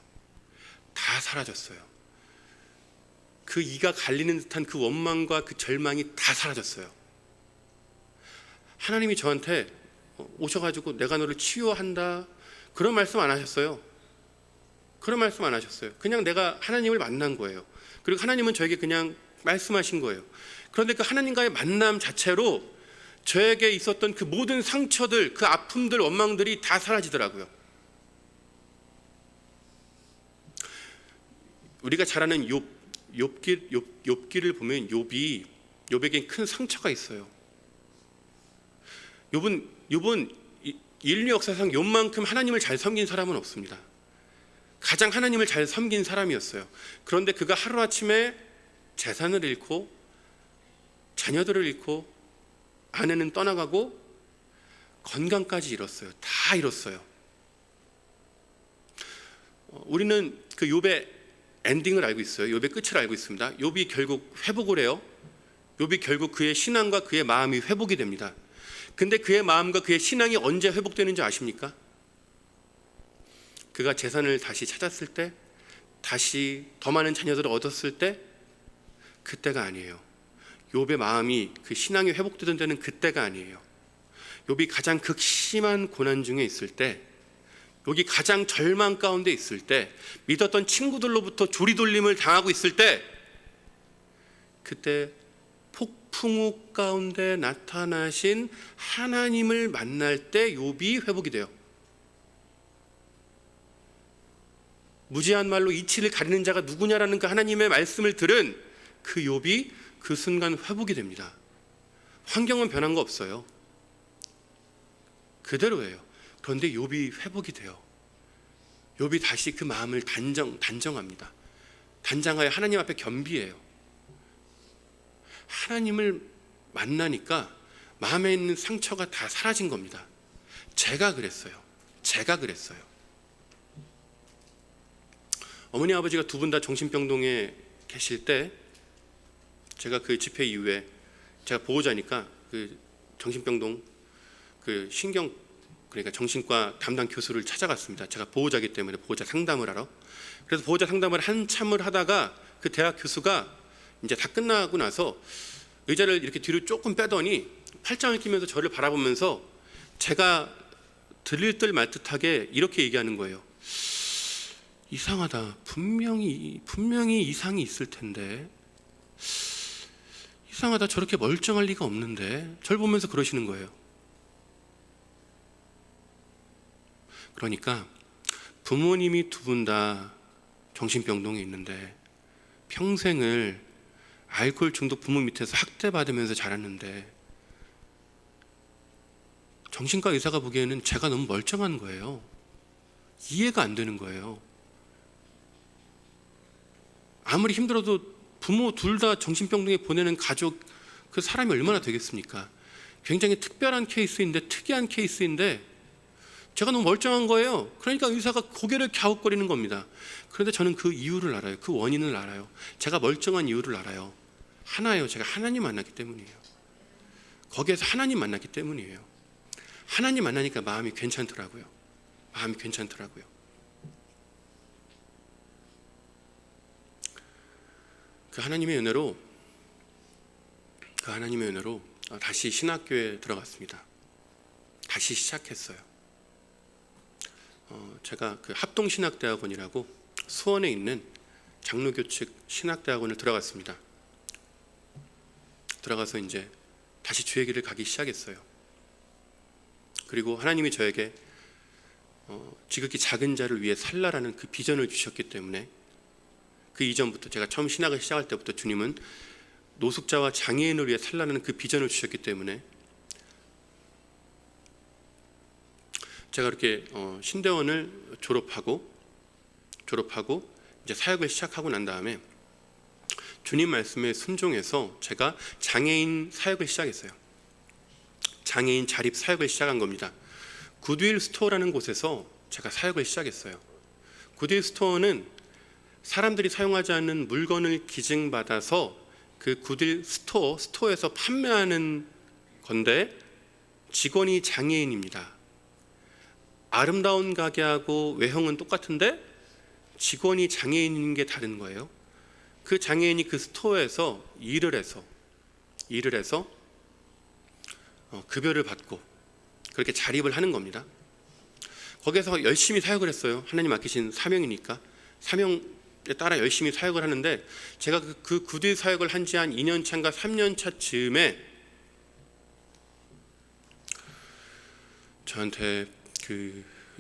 다 사라졌어요. 그 이가 갈리는 듯한 그 원망과 그 절망이 다 사라졌어요. 하나님이 저한테 오셔가지고 내가 너를 치유한다 그런 말씀 안 하셨어요. 그런 말씀 안 하셨어요. 그냥 내가 하나님을 만난 거예요. 그리고 하나님은 저에게 그냥 말씀하신 거예요. 그런데 그 하나님과의 만남 자체로 저에게 있었던 그 모든 상처들, 그 아픔들, 원망들이 다 사라지더라고요. 우리가 잘 아는 욥기를 보면 욥에게 큰 상처가 있어요. 욥은 인류 역사상 욥만큼 하나님을 잘 섬긴 사람은 없습니다. 가장 하나님을 잘 섬긴 사람이었어요. 그런데 그가 하루아침에 재산을 잃고 자녀들을 잃고 아내는 떠나가고 건강까지 잃었어요. 다 잃었어요. 우리는 그 욥의 엔딩을 알고 있어요. 욥의 끝을 알고 있습니다. 욥이 결국 회복을 해요. 욥이 결국 그의 신앙과 그의 마음이 회복이 됩니다. 근데 그의 마음과 그의 신앙이 언제 회복되는지 아십니까? 그가 재산을 다시 찾았을 때, 다시 더 많은 자녀들을 얻었을 때, 그때가 아니에요. 욥의 마음이 그 신앙이 회복되던 데는 그때가 아니에요. 욥이 가장 극심한 고난 중에 있을 때, 욥이 가장 절망 가운데 있을 때, 믿었던 친구들로부터 조리돌림을 당하고 있을 때, 그때 폭풍우 가운데 나타나신 하나님을 만날 때 욥이 회복이 돼요. 무지한 말로 이치를 가리는 자가 누구냐라는 그 하나님의 말씀을 들은 그 욥이 그 순간 회복이 됩니다. 환경은 변한 거 없어요. 그대로예요. 그런데 욥이 회복이 돼요. 욥이 다시 그 마음을 단정합니다. 단장하여 하나님 앞에 겸비해요. 하나님을 만나니까 마음에 있는 상처가 다 사라진 겁니다. 제가 그랬어요. 어머니 아버지가 두 분 다 정신병동에 계실 때, 제가 그 집회 이후에 제가 보호자니까 그 정신병동 그 그러니까 정신과 담당 교수를 찾아갔습니다. 제가 보호자이기 때문에 보호자 상담을 하러. 그래서 보호자 상담을 한참을 하다가 그 대학 교수가 이제 다 끝나고 나서 의자를 이렇게 뒤로 조금 빼더니 팔짱을 끼면서 저를 바라보면서 제가 들릴 듯 말 듯하게 이렇게 얘기하는 거예요. 이상하다. 분명히 이상이 있을 텐데, 이상하다. 저렇게 멀쩡할 리가 없는데. 저를 보면서 그러시는 거예요. 그러니까 부모님이 두 분 다 정신병동에 있는데 평생을 알코올 중독 부모 밑에서 학대받으면서 자랐는데, 정신과 의사가 보기에는 제가 너무 멀쩡한 거예요. 이해가 안 되는 거예요. 아무리 힘들어도 부모 둘 다 정신병동에 보내는 가족, 그 사람이 얼마나 되겠습니까? 굉장히 특별한 케이스인데, 특이한 케이스인데 제가 너무 멀쩡한 거예요. 그러니까 의사가 고개를 갸웃거리는 겁니다. 그런데 저는 그 이유를 알아요. 그 원인을 알아요. 제가 멀쩡한 이유를 알아요. 하나예요. 제가 하나님 만났기 때문이에요. 거기에서 하나님 만났기 때문이에요. 하나님 만나니까 마음이 괜찮더라고요. 마음이 괜찮더라고요. 그 하나님의 은혜로 다시 신학교에 들어갔습니다. 다시 시작했어요. 제가 그 합동신학대학원이라고 수원에 있는 장로교 측 신학대학원을 들어갔습니다. 들어가서 이제 다시 주의 길을 가기 시작했어요. 그리고 하나님이 저에게 지극히 작은 자를 위해 살라라는 그 비전을 주셨기 때문에, 그 이전부터, 제가 처음 신학을 시작할 때부터 주님은 노숙자와 장애인을 위해 살라는 그 비전을 주셨기 때문에, 제가 이렇게 신대원을 졸업하고 이제 사역을 시작하고 난 다음에 주님 말씀에 순종해서 제가 장애인 사역을 시작했어요. 장애인 자립 사역을 시작한 겁니다. 굿윌 스토어라는 곳에서 제가 사역을 시작했어요. 굿윌 스토어는 사람들이 사용하지 않는 물건을 기증받아서 그 굿윌 스토어에서 판매하는 건데, 직원이 장애인입니다. 아름다운 가게하고 외형은 똑같은데 직원이 장애인인 게 다른 거예요. 그 장애인이 그 스토어에서 일을 해서 급여를 받고 그렇게 자립을 하는 겁니다. 거기에서 열심히 사역을 했어요. 하나님 맡기신 사명이니까. 사명에 따라 열심히 사역을 하는데, 제가 그 굿윌 사역을 한 지 한 2년 차인가 3년 차 즈음에 저한테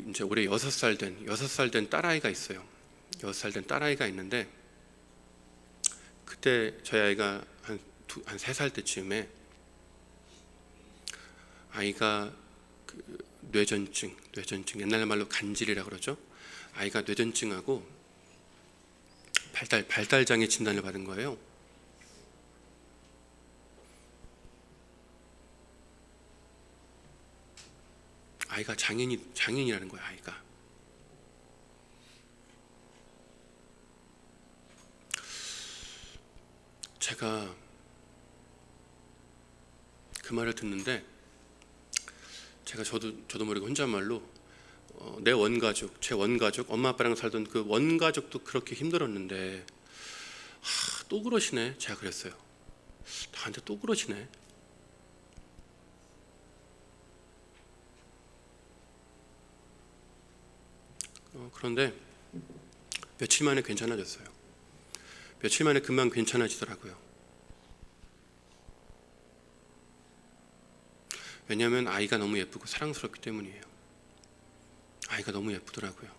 이제 올해 6살 된 딸아이가 있어요. 6살 된 딸아이가 있는데, 그때 저희 아이가 한 3살 때쯤에 아이가 뇌전증, 옛날 말로 간질이라 그러죠. 아이가 뇌전증하고 발달장애 진단을 받은 거예요. 아이가 장애인이라는 거야. 아이가. 제가 그 말을 듣는데, 제가 저도 모르게 혼잣말로 제 원가족, 엄마 아빠랑 살던 그 원가족도 그렇게 힘들었는데 또 그러시네. 제가 그랬어요. 나한테 또 그러시네. 그런데 며칠 만에 괜찮아졌어요. 며칠 만에 금방 괜찮아지더라고요. 왜냐하면 아이가 너무 예쁘고 사랑스럽기 때문이에요. 아이가 너무 예쁘더라고요.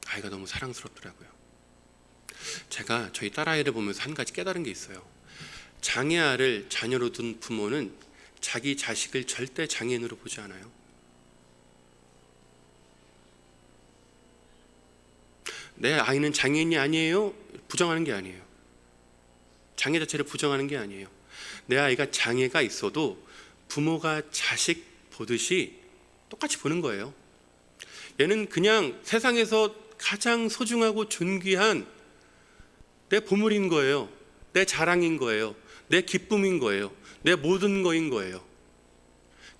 아이가 너무 사랑스럽더라고요. 제가 저희 딸아이를 보면서 한 가지 깨달은 게 있어요. 장애아를 자녀로 둔 부모는 자기 자식을 절대 장애인으로 보지 않아요. 내 아이는 장애인이 아니에요? 부정하는 게 아니에요. 장애 자체를 부정하는 게 아니에요. 내 아이가 장애가 있어도 부모가 자식 보듯이 똑같이 보는 거예요. 얘는 그냥 세상에서 가장 소중하고 존귀한 내 보물인 거예요. 내 자랑인 거예요. 내 기쁨인 거예요. 내 모든 거인 거예요.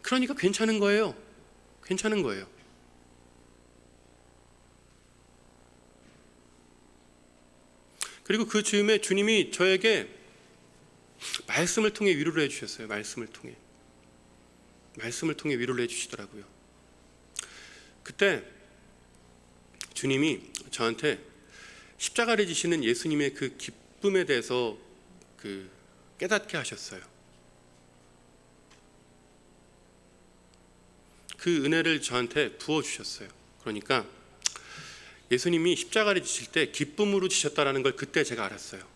그러니까 괜찮은 거예요. 괜찮은 거예요. 그리고 그 즈음에 주님이 저에게 말씀을 통해 위로를 해주셨어요. 말씀을 통해 위로를 해주시더라고요. 그때 주님이 저한테 십자가를 지시는 예수님의 그 기쁨에 대해서 깨닫게 하셨어요. 그 은혜를 저한테 부어주셨어요. 그러니까 예수님이 십자가를 지실 때 기쁨으로 지셨다라는 걸 그때 제가 알았어요.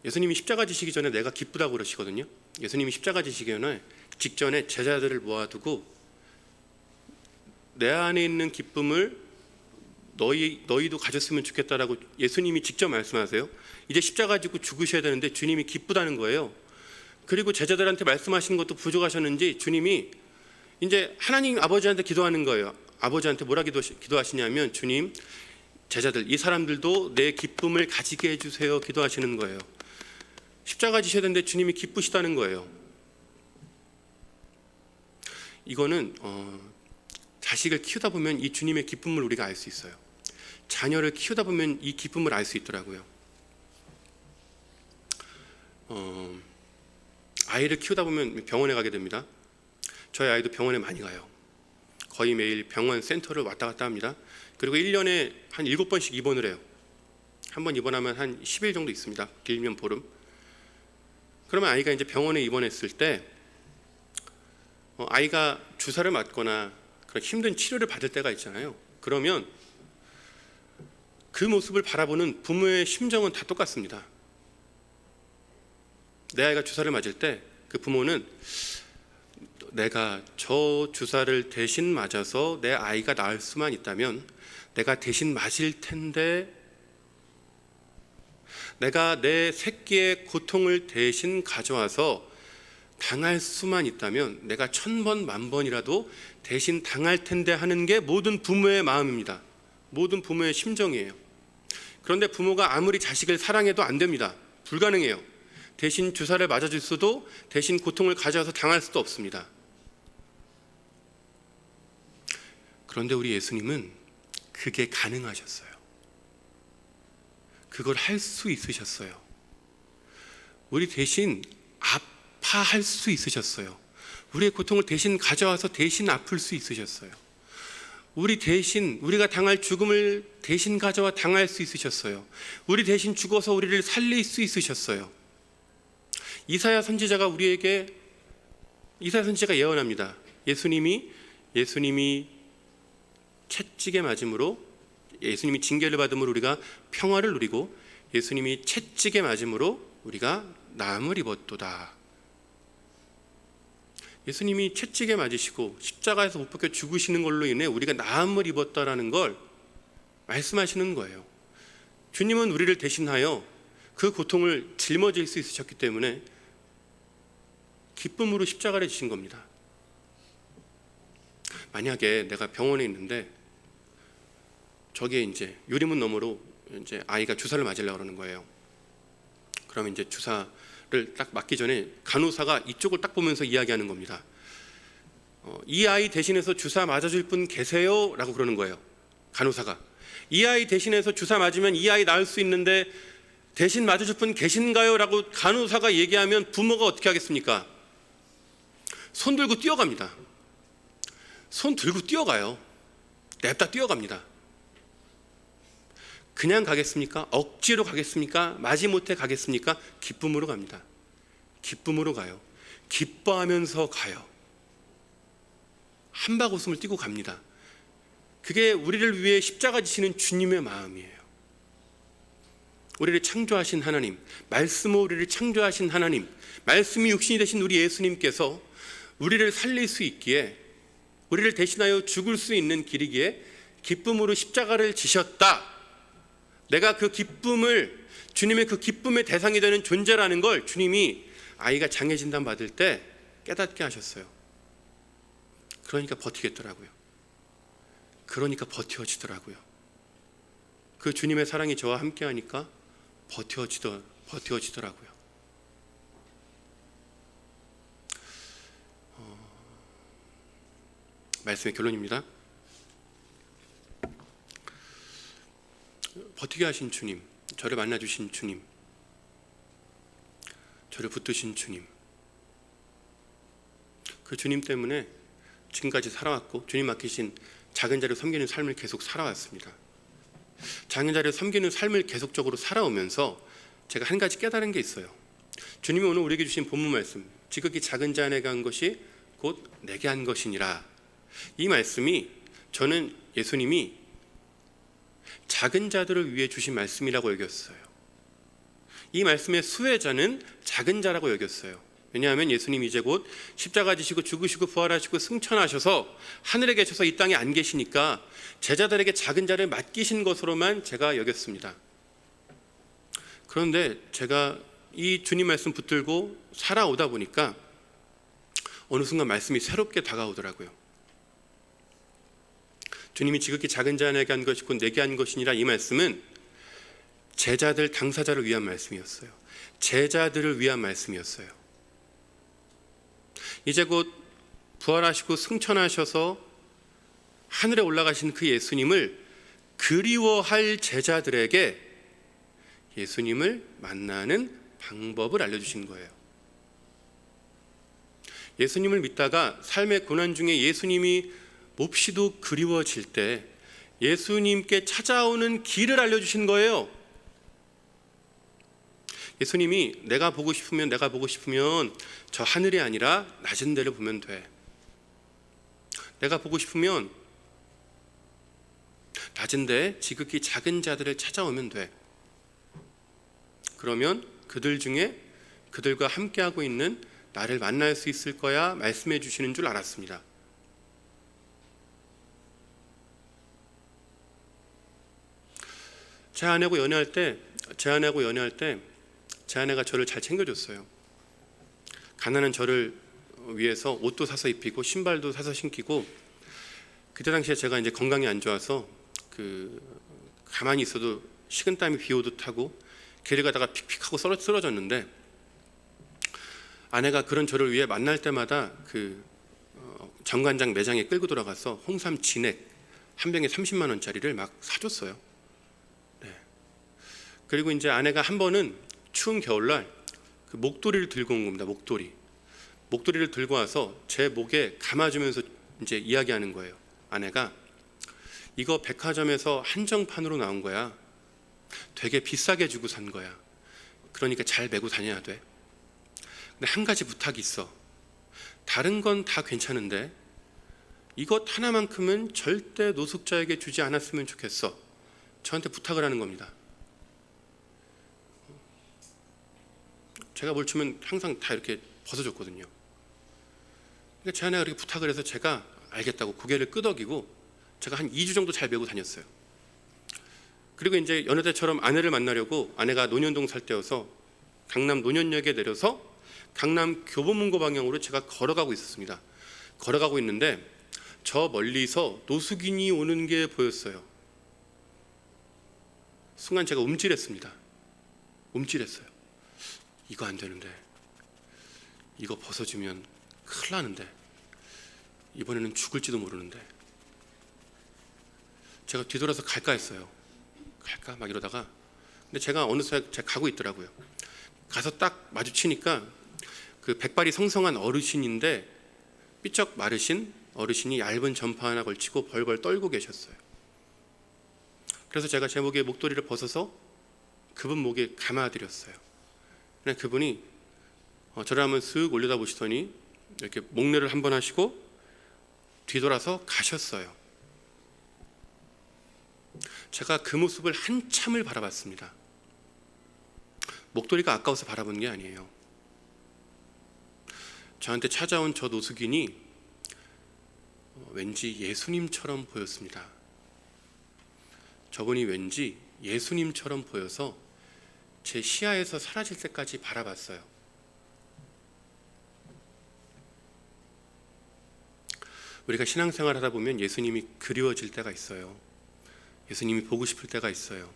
예수님이 십자가 지시기 전에 내가 기쁘다고 그러시거든요. 예수님이 십자가 지시기 직전에 제자들을 모아두고 내 안에 있는 기쁨을 너희도 가졌으면 좋겠다라고 예수님이 직접 말씀하세요. 이제 십자가 지고 죽으셔야 되는데 주님이 기쁘다는 거예요. 그리고 제자들한테 말씀하시는 것도 부족하셨는지 주님이 이제 하나님 아버지한테 기도하는 거예요. 아버지한테 뭐라 기도하시냐면, 주님, 제자들 이 사람들도 내 기쁨을 가지게 해주세요 기도하시는 거예요. 십자가 지셔야 되는데 주님이 기쁘시다는 거예요. 이거는 자식을 키우다 보면 이 주님의 기쁨을 우리가 알 수 있어요. 자녀를 키우다 보면 이 기쁨을 알 수 있더라고요. 아이를 키우다 보면 병원에 가게 됩니다. 저희 아이도 병원에 많이 가요. 거의 매일 병원 센터를 왔다 갔다 합니다. 그리고 1년에 한 7번씩 입원을 해요. 한 번 입원하면 한 10일 정도 있습니다. 길면 보름. 그러면 아이가 이제 병원에 입원했을 때 아이가 주사를 맞거나 그런 힘든 치료를 받을 때가 있잖아요. 그러면 그 모습을 바라보는 부모의 심정은 다 똑같습니다. 내 아이가 주사를 맞을 때 그 부모는 내가 저 주사를 대신 맞아서 내 아이가 나을 수만 있다면 내가 대신 맞을 텐데, 내가 내 새끼의 고통을 대신 가져와서 당할 수만 있다면 내가 1000번, 10,000번이라도 대신 당할 텐데 하는 게 모든 부모의 마음입니다. 모든 부모의 심정이에요. 그런데 부모가 아무리 자식을 사랑해도 안 됩니다. 불가능해요. 대신 주사를 맞아줄 수도, 대신 고통을 가져와서 당할 수도 없습니다. 그런데 우리 예수님은 그게 가능하셨어요. 그걸 할 수 있으셨어요. 우리 대신 아파할 수 있으셨어요. 우리의 고통을 대신 가져와서 대신 아플 수 있으셨어요. 우리 대신, 우리가 당할 죽음을 대신 가져와 당할 수 있으셨어요. 우리 대신 죽어서 우리를 살릴 수 있으셨어요. 이사야 선지자가 예언합니다. 예수님이 채찍에 맞음으로, 예수님이 징계를 받음으로 우리가 평화를 누리고, 예수님이 채찍에 맞음으로 우리가 나음을 입었도다. 예수님이 채찍에 맞으시고 십자가에서 못 박혀 죽으시는 걸로 인해 우리가 나음을 입었다라는 걸 말씀하시는 거예요. 주님은 우리를 대신하여 그 고통을 짊어질 수 있으셨기 때문에 기쁨으로 십자가를 지신 겁니다. 만약에 내가 병원에 있는데 저기에 이제 유리문 너머로 이제 아이가 주사를 맞으려고 그러는 거예요. 그러면 이제 주사를 딱 맞기 전에 간호사가 이쪽을 딱 보면서 이야기하는 겁니다. 이 아이 대신해서 주사 맞아줄 분 계세요? 라고 그러는 거예요. 간호사가. 이 아이 대신해서 주사 맞으면 이 아이 나을 수 있는데 대신 맞아줄 분 계신가요? 라고 간호사가 얘기하면 부모가 어떻게 하겠습니까? 손 들고 뛰어갑니다. 손 들고 뛰어가요. 냅다 뛰어갑니다. 그냥 가겠습니까? 억지로 가겠습니까? 마지못해 가겠습니까? 기쁨으로 갑니다. 기쁨으로 가요. 기뻐하면서 가요. 한바구음을 띄고 갑니다. 그게 우리를 위해 십자가 지시는 주님의 마음이에요. 우리를 창조하신 하나님, 말씀으로 우리를 창조하신 하나님, 말씀이 육신이 되신 우리 예수님께서 우리를 살릴 수 있기에, 우리를 대신하여 죽을 수 있는 길이기에 기쁨으로 십자가를 지셨다. 내가 그 기쁨을, 주님의 그 기쁨의 대상이 되는 존재라는 걸 주님이 아이가 장애 진단 받을 때 깨닫게 하셨어요. 그러니까 버티겠더라고요. 그러니까 버텨지더라고요. 그 주님의 사랑이 저와 함께 하니까 버텨지더라고요. 말씀의 결론입니다. 버티게 하신 주님, 저를 만나주신 주님, 저를 붙드신 주님, 그 주님 때문에 지금까지 살아왔고, 주님 맡기신 작은 자를 섬기는 삶을 계속 살아왔습니다. 작은 자를 섬기는 삶을 계속적으로 살아오면서 제가 한 가지 깨달은 게 있어요. 주님이 오늘 우리에게 주신 본문 말씀, 지극히 작은 자 안에 간 것이 곧 내게 한 것이니라. 이 말씀이, 저는 예수님이 작은 자들을 위해 주신 말씀이라고 여겼어요. 이 말씀의 수혜자는 작은 자라고 여겼어요. 왜냐하면 예수님 이제 곧 십자가 지시고 죽으시고 부활하시고 승천하셔서 하늘에 계셔서 이 땅에 안 계시니까 제자들에게 작은 자를 맡기신 것으로만 제가 여겼습니다. 그런데 제가 이 주님 말씀 붙들고 살아오다 보니까 어느 순간 말씀이 새롭게 다가오더라고요. 주님이 지극히 작은 자에게 한 것이 곧 내게 한 것이니라, 이 말씀은 제자들 당사자를 위한 말씀이었어요. 제자들을 위한 말씀이었어요. 이제 곧 부활하시고 승천하셔서 하늘에 올라가신 그 예수님을 그리워할 제자들에게 예수님을 만나는 방법을 알려주신 거예요. 예수님을 믿다가 삶의 고난 중에 예수님이 몹시도 그리워질 때 예수님께 찾아오는 길을 알려주신 거예요. 예수님이 내가 보고 싶으면 저 하늘이 아니라 낮은 데를 보면 돼. 내가 보고 싶으면 낮은 데 지극히 작은 자들을 찾아오면 돼. 그러면 그들 중에 그들과 함께하고 있는 나를 만날 수 있을 거야 말씀해 주시는 줄 알았습니다. 제 아내하고 연애할 때 제 아내가 저를 잘 챙겨줬어요. 가난한 저를 위해서 옷도 사서 입히고 신발도 사서 신기고, 그때 당시에 제가 이제 건강이 안 좋아서 가만히 있어도 식은땀이 비오듯 하고 길 가다가 픽픽하고 쓰러졌는데, 아내가 그런 저를 위해 만날 때마다 정관장 매장에 끌고 들어가서 홍삼 진액 한 병에 30만 원짜리를 막 사줬어요. 네. 그리고 이제 아내가 한 번은 추운 겨울날 목도리를 들고 온 겁니다. 목도리를 들고 와서 제 목에 감아주면서 이제 이야기하는 거예요. 아내가 이거 백화점에서 한정판으로 나온 거야. 되게 비싸게 주고 산 거야. 그러니까 잘 메고 다녀야 돼. 근데 한 가지 부탁이 있어. 다른 건 다 괜찮은데 이것 하나만큼은 절대 노숙자에게 주지 않았으면 좋겠어. 저한테 부탁을 하는 겁니다. 제가 뭘 주면 항상 다 이렇게 벗어줬거든요. 그러니까 제 아내가 그렇게 부탁을 해서 제가 알겠다고 고개를 끄덕이고 제가 한 2주 정도 잘 메고 다녔어요. 그리고 이제 여느 때처럼 아내를 만나려고, 아내가 논현동 살 때여서 강남 논현역에 내려서 강남 교보문고 방향으로 제가 걸어가고 있었습니다. 걸어가고 있는데 저 멀리서 노숙인이 오는 게 보였어요. 순간 제가 움찔했습니다. 이거 안 되는데, 이거 벗어주면 큰일 나는데, 이번에는 죽을지도 모르는데, 제가 뒤돌아서 갈까 했어요. 갈까 막 이러다가, 근데 제가 어느새 제가 가고 있더라고요. 가서 딱 마주치니까 그 백발이 성성한 어르신인데 삐쩍 마르신 어르신이 얇은 점퍼 하나 걸치고 벌벌 떨고 계셨어요. 그래서 제가 제 목에 목도리를 벗어서 그분 목에 감아드렸어요. 근데 그분이 저를 한번 쓱 올려다보시더니 이렇게 목례를 한번 하시고 뒤돌아서 가셨어요. 제가 그 모습을 한참을 바라봤습니다. 목도리가 아까워서 바라보는 게 아니에요. 저한테 찾아온 저 노숙인이 왠지 예수님처럼 보였습니다. 저분이 왠지 예수님처럼 보여서 제 시야에서 사라질 때까지 바라봤어요. 우리가 신앙생활 하다 보면 예수님이 그리워질 때가 있어요. 예수님이 보고 싶을 때가 있어요.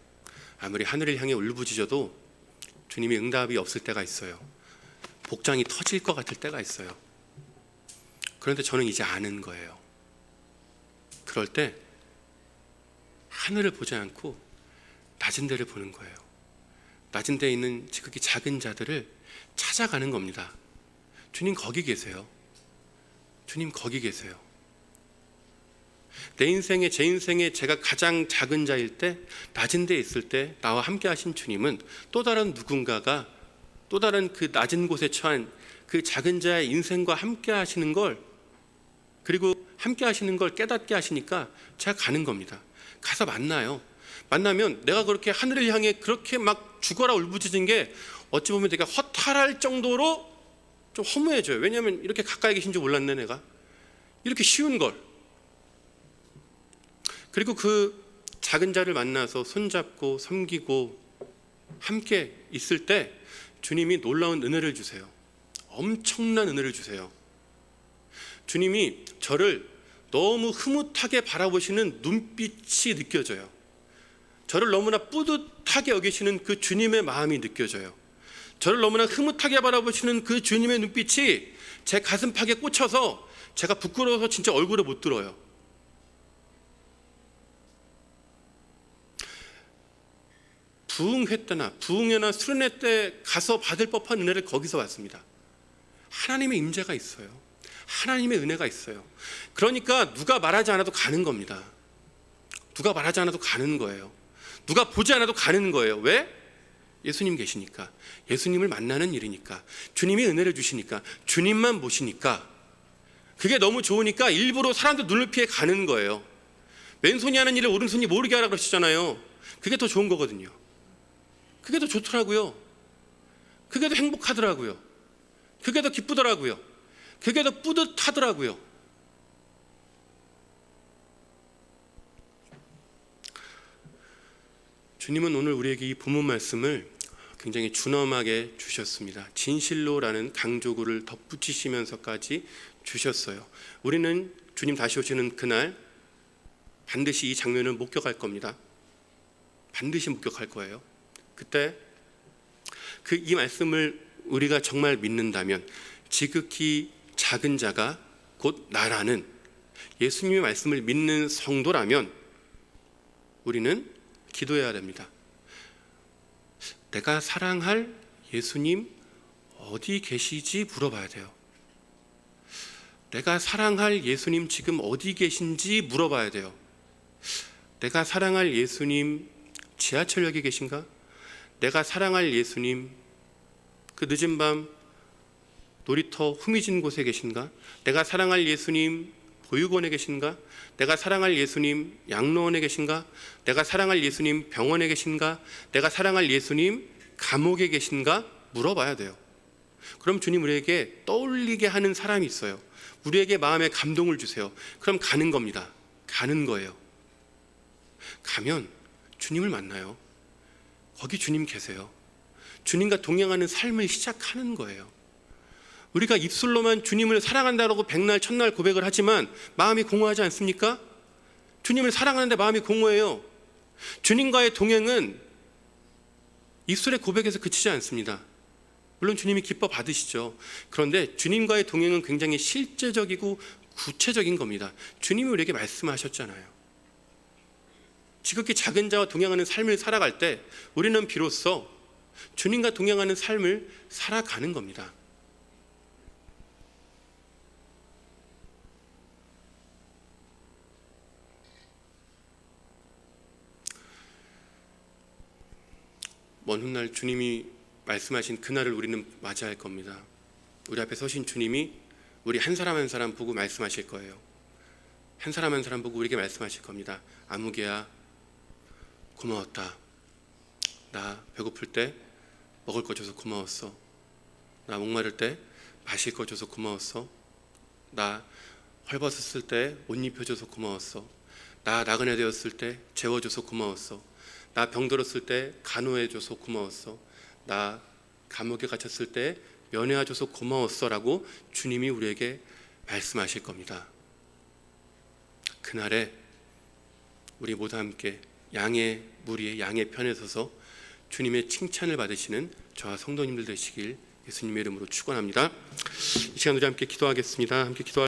아무리 하늘을 향해 울부짖어도 주님의 응답이 없을 때가 있어요. 복장이 터질 것 같을 때가 있어요. 그런데 저는 이제 아는 거예요. 그럴 때 하늘을 보지 않고 낮은 데를 보는 거예요. 낮은 데에 있는 지극히 작은 자들을 찾아가는 겁니다. 주님 거기 계세요. 주님 거기 계세요. 제 인생에 제가 가장 작은 자일 때, 낮은 데에 있을 때 나와 함께 하신 주님은 또 다른 누군가가, 또 다른 그 낮은 곳에 처한 그 작은 자의 인생과 함께 하시는 걸, 그리고 함께 하시는 걸 깨닫게 하시니까 제가 가는 겁니다. 가서 만나요. 만나면 내가 그렇게 하늘을 향해 그렇게 막 죽어라 울부짖은 게 어찌 보면 되게 허탈할 정도로 좀 허무해져요. 왜냐하면 이렇게 가까이 계신 줄 몰랐네 내가. 이렇게 쉬운 걸. 그리고 그 작은 자를 만나서 손잡고 섬기고 함께 있을 때 주님이 놀라운 은혜를 주세요. 엄청난 은혜를 주세요. 주님이 저를 너무 흐뭇하게 바라보시는 눈빛이 느껴져요. 저를 너무나 뿌듯하게 여기시는 그 주님의 마음이 느껴져요. 저를 너무나 흐뭇하게 바라보시는 그 주님의 눈빛이 제 가슴팍에 꽂혀서 제가 부끄러워서 진짜 얼굴에 못 들어요. 부흥회 때나 부흥회나 수련회 때 가서 받을 법한 은혜를 거기서 받습니다. 하나님의 임재가 있어요. 하나님의 은혜가 있어요. 그러니까 누가 말하지 않아도 가는 겁니다. 누가 말하지 않아도 가는 거예요. 누가 보지 않아도 가는 거예요. 왜? 예수님 계시니까. 예수님을 만나는 일이니까. 주님이 은혜를 주시니까. 주님만 보시니까. 그게 너무 좋으니까 일부러 사람들 눈을 피해 가는 거예요. 왼손이 하는 일을 오른손이 모르게 하라 그러시잖아요. 그게 더 좋은 거거든요. 그게 더 좋더라고요. 그게 더 행복하더라고요. 그게 더 기쁘더라고요. 그게 더 뿌듯하더라고요. 주님은 오늘 우리에게 이 본문 말씀을 굉장히 준엄하게 주셨습니다. 진실로라는 강조구를 덧붙이시면서까지 주셨어요. 우리는 주님 다시 오시는 그날 반드시 이 장면을 목격할 겁니다. 반드시 목격할 거예요. 그때 이 말씀을 우리가 정말 믿는다면 지극히 작은 자가 곧 나라는 예수님의 말씀을 믿는 성도라면 우리는 기도해야 됩니다. 내가 사랑할 예수님 어디 계시지 물어봐야 돼요. 내가 사랑할 예수님 지금 어디 계신지 물어봐야 돼요. 내가 사랑할 예수님 지하철역에 계신가? 내가 사랑할 예수님 그 늦은 밤 놀이터 후미진 곳에 계신가? 내가 사랑할 예수님 보육원에 계신가? 내가 사랑할 예수님 양로원에 계신가? 내가 사랑할 예수님 병원에 계신가? 내가 사랑할 예수님 감옥에 계신가? 물어봐야 돼요. 그럼 주님 우리에게 떠올리게 하는 사람이 있어요. 우리에게 마음에 감동을 주세요. 그럼 가는 겁니다. 가는 거예요. 가면 주님을 만나요. 거기 주님 계세요. 주님과 동행하는 삶을 시작하는 거예요. 우리가 입술로만 주님을 사랑한다라고 백날 첫날 고백을 하지만 마음이 공허하지 않습니까? 주님을 사랑하는데 마음이 공허해요. 주님과의 동행은 입술의 고백에서 그치지 않습니다. 물론 주님이 기뻐 받으시죠. 그런데 주님과의 동행은 굉장히 실제적이고 구체적인 겁니다. 주님이 우리에게 말씀하셨잖아요. 지극히 작은 자와 동행하는 삶을 살아갈 때 우리는 비로소 주님과 동행하는 삶을 살아가는 겁니다. 먼 훗날 주님이 말씀하신 그날을 우리는 맞이할 겁니다. 우리 앞에 서신 주님이 우리 한 사람 한 사람 보고 말씀하실 거예요. 한 사람 한 사람 보고 우리에게 말씀하실 겁니다. 아무개야 고마웠다. 나 배고플 때 먹을 거 줘서 고마웠어. 나 목마를 때 마실 거 줘서 고마웠어. 나 헐벗었을 때 옷 입혀줘서 고마웠어. 나 나그네 되었을 때 재워줘서 고마웠어. 나 병들었을 때 간호해줘서 고마웠어. 나 감옥에 갇혔을 때 면회해줘서 고마웠어 라고 주님이 우리에게 말씀하실 겁니다. 그날에 우리 모두 함께 양의 무리의 양의 편에 서서 주님의 칭찬을 받으시는 저와 성도님들 되시길 예수님의 이름으로 축원합니다. 이 시간 우리 함께 기도하겠습니다. 함께 기도할